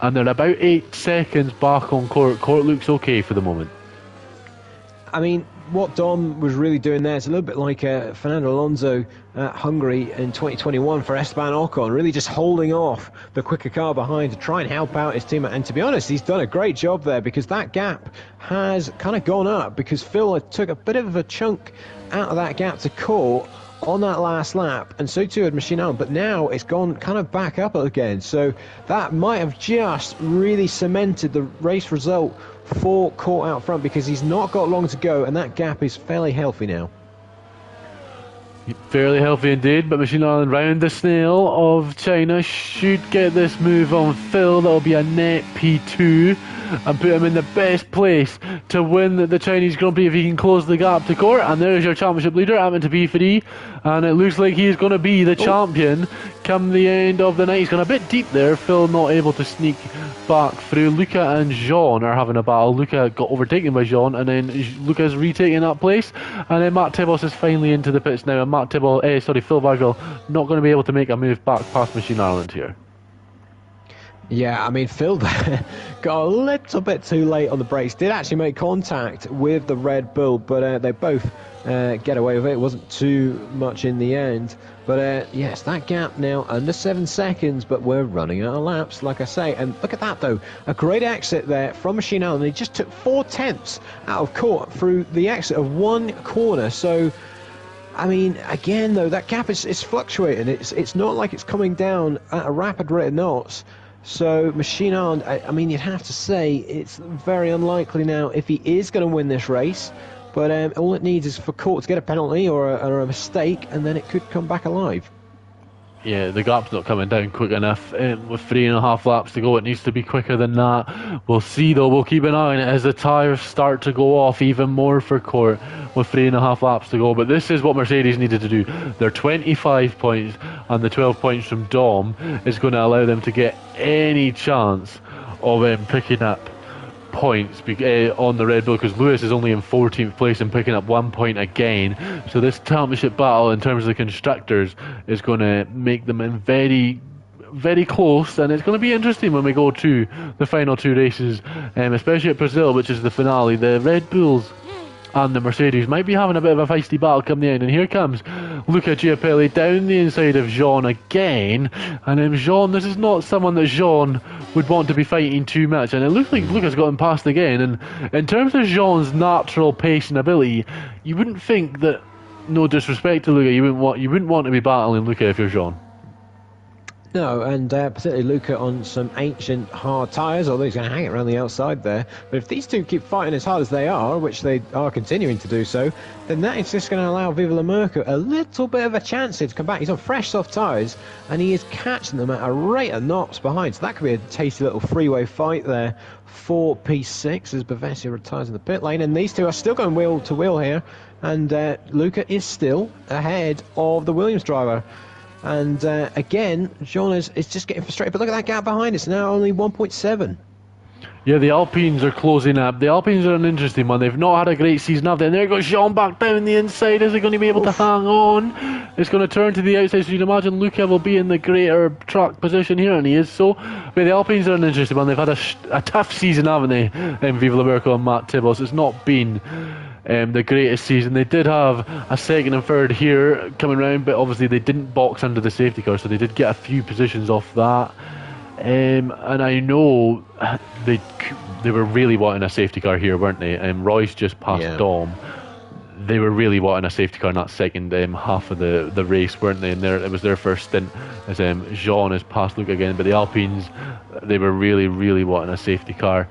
And they're about 8 seconds back on Court. Court looks okay for the moment. I mean, what Dom was really doing there is a little bit like Fernando Alonso at Hungary in 2021 for Esteban Ocon, really just holding off the quicker car behind to try and help out his teammate. And to be honest, he's done a great job there, because that gap has kind of gone up, because Phil took a bit of a chunk out of that gap to Court on that last lap, and so too had Machine Ireland, but now it's gone kind of back up again, so that might have just really cemented the race result for Court out front, because he's not got long to go, and that gap is fairly healthy now. Fairly healthy indeed, but Machine Ireland round the snail of China should get this move on Phil. That'll be a net P2 and put him in the best place to win the Chinese Grand Prix if he can close the gap to Court. And there's your championship leader, Amin to P3, and it looks like he's going to be the champion come the end of the night. He's gone a bit deep there. Phil not able to sneak back through. Luca and Jean are having a battle. Luca got overtaken by Jean, and then Luca's retaking that place, and then Matt Tibbles is finally into the pits now, and Phil Vargel not going to be able to make a move back past Machine Ireland here. Yeah, I mean, Phil got a little bit too late on the brakes. Did actually make contact with the Red Bull, but they both get away with it. It wasn't too much in the end. But yes, that gap now under 7 seconds, but we're running out of laps, like I say. And look at that, though. A great exit there from Machine Ireland. He just took 4 tenths out of Court through the exit of one corner. So, I mean, again, though, that gap is fluctuating. It's not like it's coming down at a rapid rate of knots. So Machine Ireland, I mean, you'd have to say it's very unlikely now if he is going to win this race. But all it needs is for Court to get a penalty or a mistake, and then it could come back alive. Yeah, the gap's not coming down quick enough. With 3.5 laps to go, it needs to be quicker than that. We'll see, though. We'll keep an eye on it as the tyres start to go off even more for Court with 3.5 laps to go. But this is what Mercedes needed to do. They're 25 points, and the 12 points from Dom is going to allow them to get any chance of picking up points on the Red Bull, because Lewis is only in 14th place and picking up 1 point again. So this championship battle in terms of the constructors is going to make them very, very close, and it's going to be interesting when we go to the final 2 races, especially at Brazil, which is the finale. The Red Bulls and the Mercedes might be having a bit of a feisty battle come the end, and here comes Luca Giapelli down the inside of Jean again, and Jean, this is not someone that Jean would want to be fighting too much, and it looks like Luca's got him past again. And in terms of Jean's natural pace and ability, you wouldn't think that, no disrespect to Luca, you wouldn't want to be battling Luca if you're Jean. No, and particularly Luca on some ancient hard tyres, although he's going to hang it around the outside there. But if these two keep fighting as hard as they are, which they are continuing to do so, then that is just going to allow Viva La Merca a little bit of a chance here to come back. He's on fresh soft tyres, and he is catching them at a rate of knots behind. So that could be a tasty little freeway fight there for P6 as Bavessia retires in the pit lane. And these two are still going wheel to wheel here, and Luca is still ahead of the Williams driver. And again, Jean is just getting frustrated. But look at that gap behind us now, only 1.7. Yeah, the Alpines are closing up. The Alpines are an interesting one. They've not had a great season, have they? And there goes Jean back down the inside. Is he going to be able to hang on? It's going to turn to the outside, so you'd imagine Luca will be in the greater track position here, and he is so. But the Alpines are an interesting one. They've had a tough season, haven't they? Viva La Merco and Matt Tibos. It's not been the greatest season. They did have a second and third here coming round, but obviously they didn't box under the safety car, so they did get a few positions off that. And I know they were really wanting a safety car here, weren't they? Royce just passed Dom. They were really wanting a safety car in that second half of the race, weren't they? And it was their first stint as Jean has passed Luke again. But the Alpines, they were really, really wanting a safety car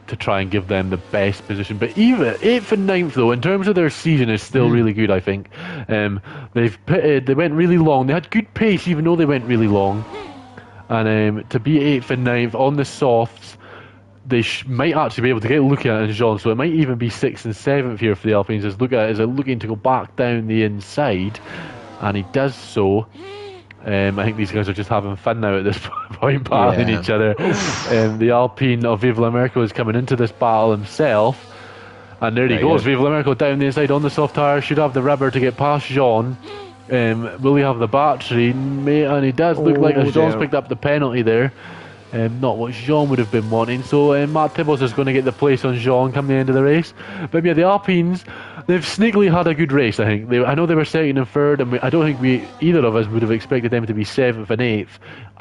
to try and give them the best position. But even 8th and 9th, though, in terms of their season, is still really good, I think. They've pitted, they went really long. They had good pace, even though they went really long. And to be 8th and 9th on the softs, they might actually be able to get Luca and Jean, so it might even be 6th and 7th here for the Alpines, as Luca is looking to go back down the inside, and he does so. I think these guys are just having fun now at this point, battling each other. The Alpine of Viva La Merco is coming into this battle himself, and there he goes. Viva La Merco down the inside on the soft tyre, should have the rubber to get past Jean. Will he have the battery? And he does look like Jean's picked up the penalty there. Not what Jean would have been wanting. So Matt Tibos is going to get the place on Jean come the end of the race. But yeah, the Alpines, they've sneakily had a good race, I think. I know they were second and third, and I don't think either of us would have expected them to be 7th and 8th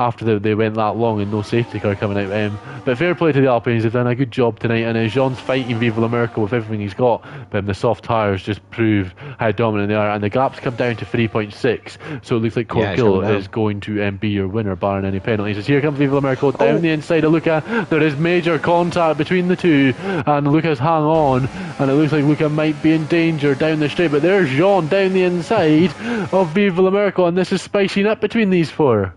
after they went that long and no safety car coming out. But fair play to the Alpines, they've done a good job tonight, and Jean's fighting Viva La Merco with everything he's got, but the soft tyres just prove how dominant they are, and the gap's come down to 3.6, so it looks like Corkill is going to be your winner, barring any penalties. As here comes Viva La Merco down the inside of Luca. There is major contact between the two, and Luca's hang on, and it looks like Luca might be in danger down the straight, but there's Jean down the inside of Viva La Merco, and this is spicing up between these four.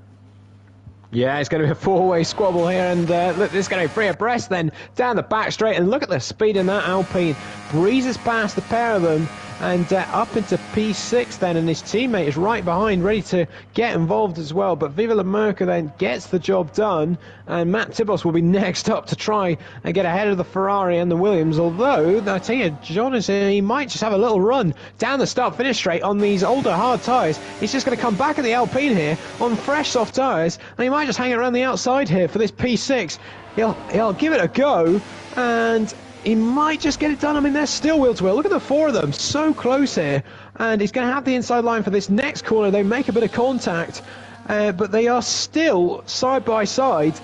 Yeah, it's going to be a four-way squabble here, and look, this is going to be free abreast then down the back straight, and look at the speed in that Alpine. Breezes past the pair of them, and up into P6 then, and his teammate is right behind, ready to get involved as well. But Viva La Merca then gets the job done, and Matt Tibos will be next up to try and get ahead of the Ferrari and the Williams. Although, I tell you, John is he might just have a little run down the start-finish straight on these older hard tyres. He's just going to come back at the Alpine here on fresh soft tyres, and he might just hang around the outside here for this P6. He'll give it a go, and he might just get it done. I mean, they're still wheel to wheel. Look at the four of them, so close here. And he's going to have the inside line for this next corner. They make a bit of contact, but they are still side by side.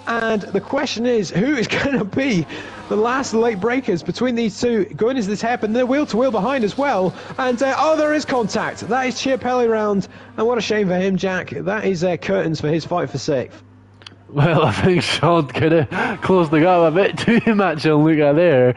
And the question is, who is going to be the last late breakers between these two going into this hairpin? They're wheel to wheel behind as well. And there is contact. That is Chiapelli round. And what a shame for him, Jack. That is curtains for his fight for 6th. Well, I think Sean could have closed the gap a bit too much on Luca there.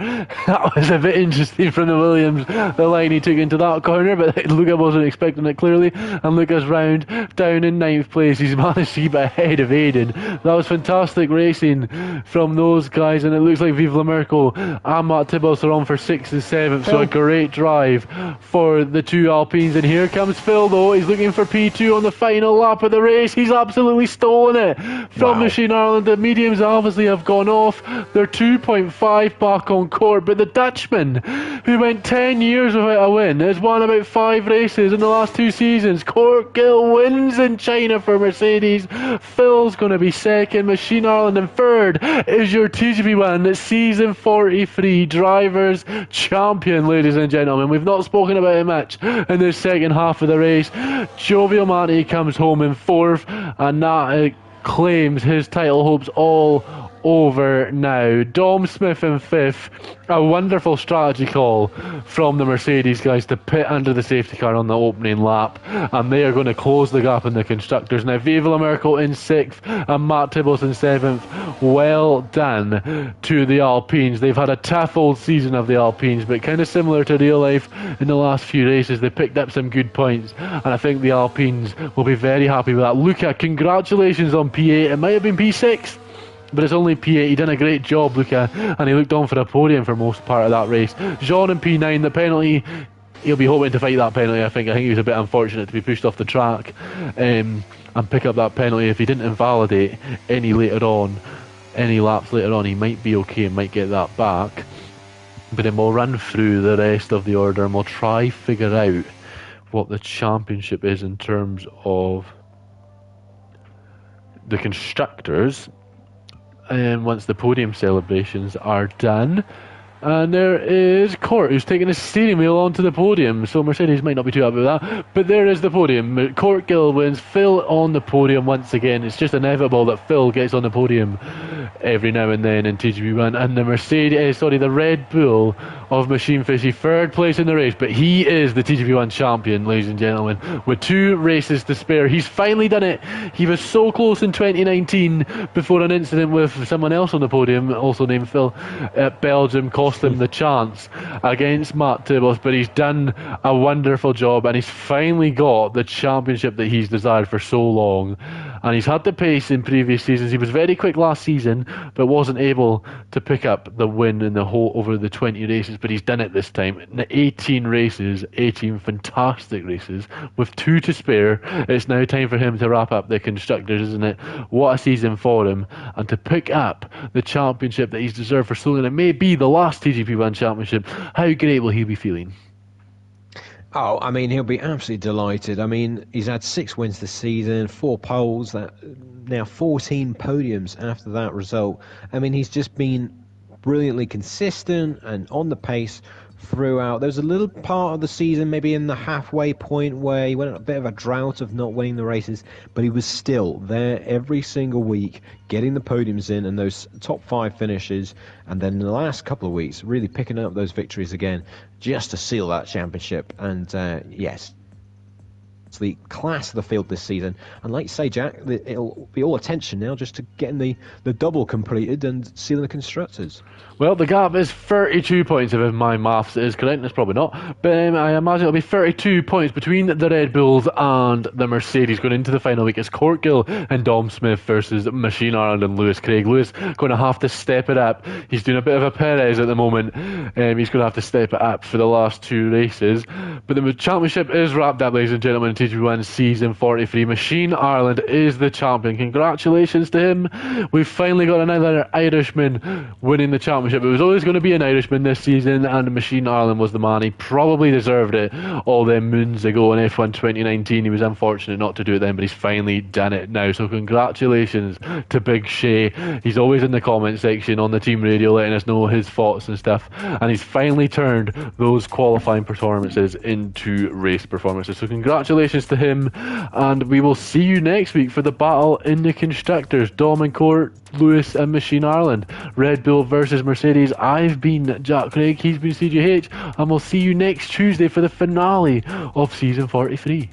That was a bit interesting from the Williams, the line he took into that corner, but Luca wasn't expecting it clearly, and Luca's round down in 9th place. He's managed to keep ahead of Aiden. That was fantastic racing from those guys, and it looks like Viva La Merco and Matt Tibos are on for 6th and 7th, so a great drive for the two Alpines. And here comes Phil, though. He's looking for P2 on the final lap of the race. He's absolutely stolen it from Machine Ireland. The mediums obviously have gone off. They're 2.5 back on court, but the Dutchman, who went 10 years without a win, has won about 5 races in the last 2 seasons. Corkill wins in China for Mercedes. Phil's going to be 2nd. Machine Ireland in 3rd is your TGP1 Season 43 Drivers Champion, ladies and gentlemen. We've not spoken about it much in the second half of the race. Jovial Manti comes home in 4th, and that claims his title hopes all over now. Dom Smith in 5th. A wonderful strategy call from the Mercedes guys to pit under the safety car on the opening lap, and they are going to close the gap in the constructors. Now Viva La Merco in 6th and Matt Tibos in 7th. Well done to the Alpines. They've had a tough old season of the Alpines, but kind of similar to real life in the last few races. They picked up some good points, and I think the Alpines will be very happy with that. Luca, congratulations on P8. It might have been P6, but it's only P8. He done a great job, Luca, and he looked on for a podium for most part of that race. Jean in P9, the penalty he'll be hoping to fight that penalty. I think he was a bit unfortunate to be pushed off the track and pick up that penalty. If he didn't invalidate any laps later on, he might be okay and might get that back. But then we'll run through the rest of the order and we'll try figure out what the championship is in terms of the constructors, and once the podium celebrations are done. And there is Court, who's taking his steering wheel onto the podium, so Mercedes might not be too happy with that, but there is the podium. Court Gill wins, Phil on the podium once again. It's just inevitable that Phil gets on the podium every now and then in TGP1, and the Red Bull of Machine Fishy, third place in the race, but he is the TGP1 champion, ladies and gentlemen, with 2 races to spare. He's finally done it. He was so close in 2019 before an incident with someone else on the podium, also named Phil, at Belgium, cost him the chance against Matt Tibbles, but he's done a wonderful job and he's finally got the championship that he's desired for so long. And he's had the pace in previous seasons. He was very quick last season, but wasn't able to pick up the win in the whole over the 20 races. But he's done it this time. In 18 races, 18 fantastic races, with 2 to spare. It's now time for him to wrap up the constructors, isn't it? What a season for him, and to pick up the championship that he's deserved for so long. It may be the last TGP1 championship. How great will he be feeling? Oh, I mean, he'll be absolutely delighted. I mean, he's had 6 wins this season, 4 poles, now 14 podiums after that result. I mean, he's just been brilliantly consistent and on the pace throughout. There was a little part of the season, maybe in the halfway point, where he went on a bit of a drought of not winning the races, but he was still there every single week, getting the podiums in and those top 5 finishes, and then in the last couple of weeks, really picking up those victories again, just to seal that championship. And yes, it's the class of the field this season, and like you say, Jack, it'll be all attention now just to getting the double completed and sealing the constructors. Well, the gap is 32 points, if my maths is correct. It's probably not, but I imagine it'll be 32 points between the Red Bulls and the Mercedes going into the final week. It's Court Gill and Dom Smith versus Machine Ireland and Lewis Craig. Lewis going to have to step it up. He's doing a bit of a Perez at the moment. He's going to have to step it up for the last 2 races. But the championship is wrapped up, ladies and gentlemen, in TGP1 Season 43. Machine Ireland is the champion. Congratulations to him. We've finally got another Irishman winning the championship. It was always going to be an Irishman this season, and Machine Ireland was the man. He probably deserved it all them moons ago in F1 2019. He was unfortunate not to do it then, but he's finally done it now. So congratulations to Big Shay. He's always in the comment section on the team radio letting us know his thoughts and stuff, and he's finally turned those qualifying performances into race performances. So congratulations to him, and we will see you next week for the battle in the constructors. Dom and Court, Lewis and Machine Ireland, Red Bull versus Mercedes. I've been Jack Craig, he's been CGH, and we'll see you next Tuesday for the finale of Season 43.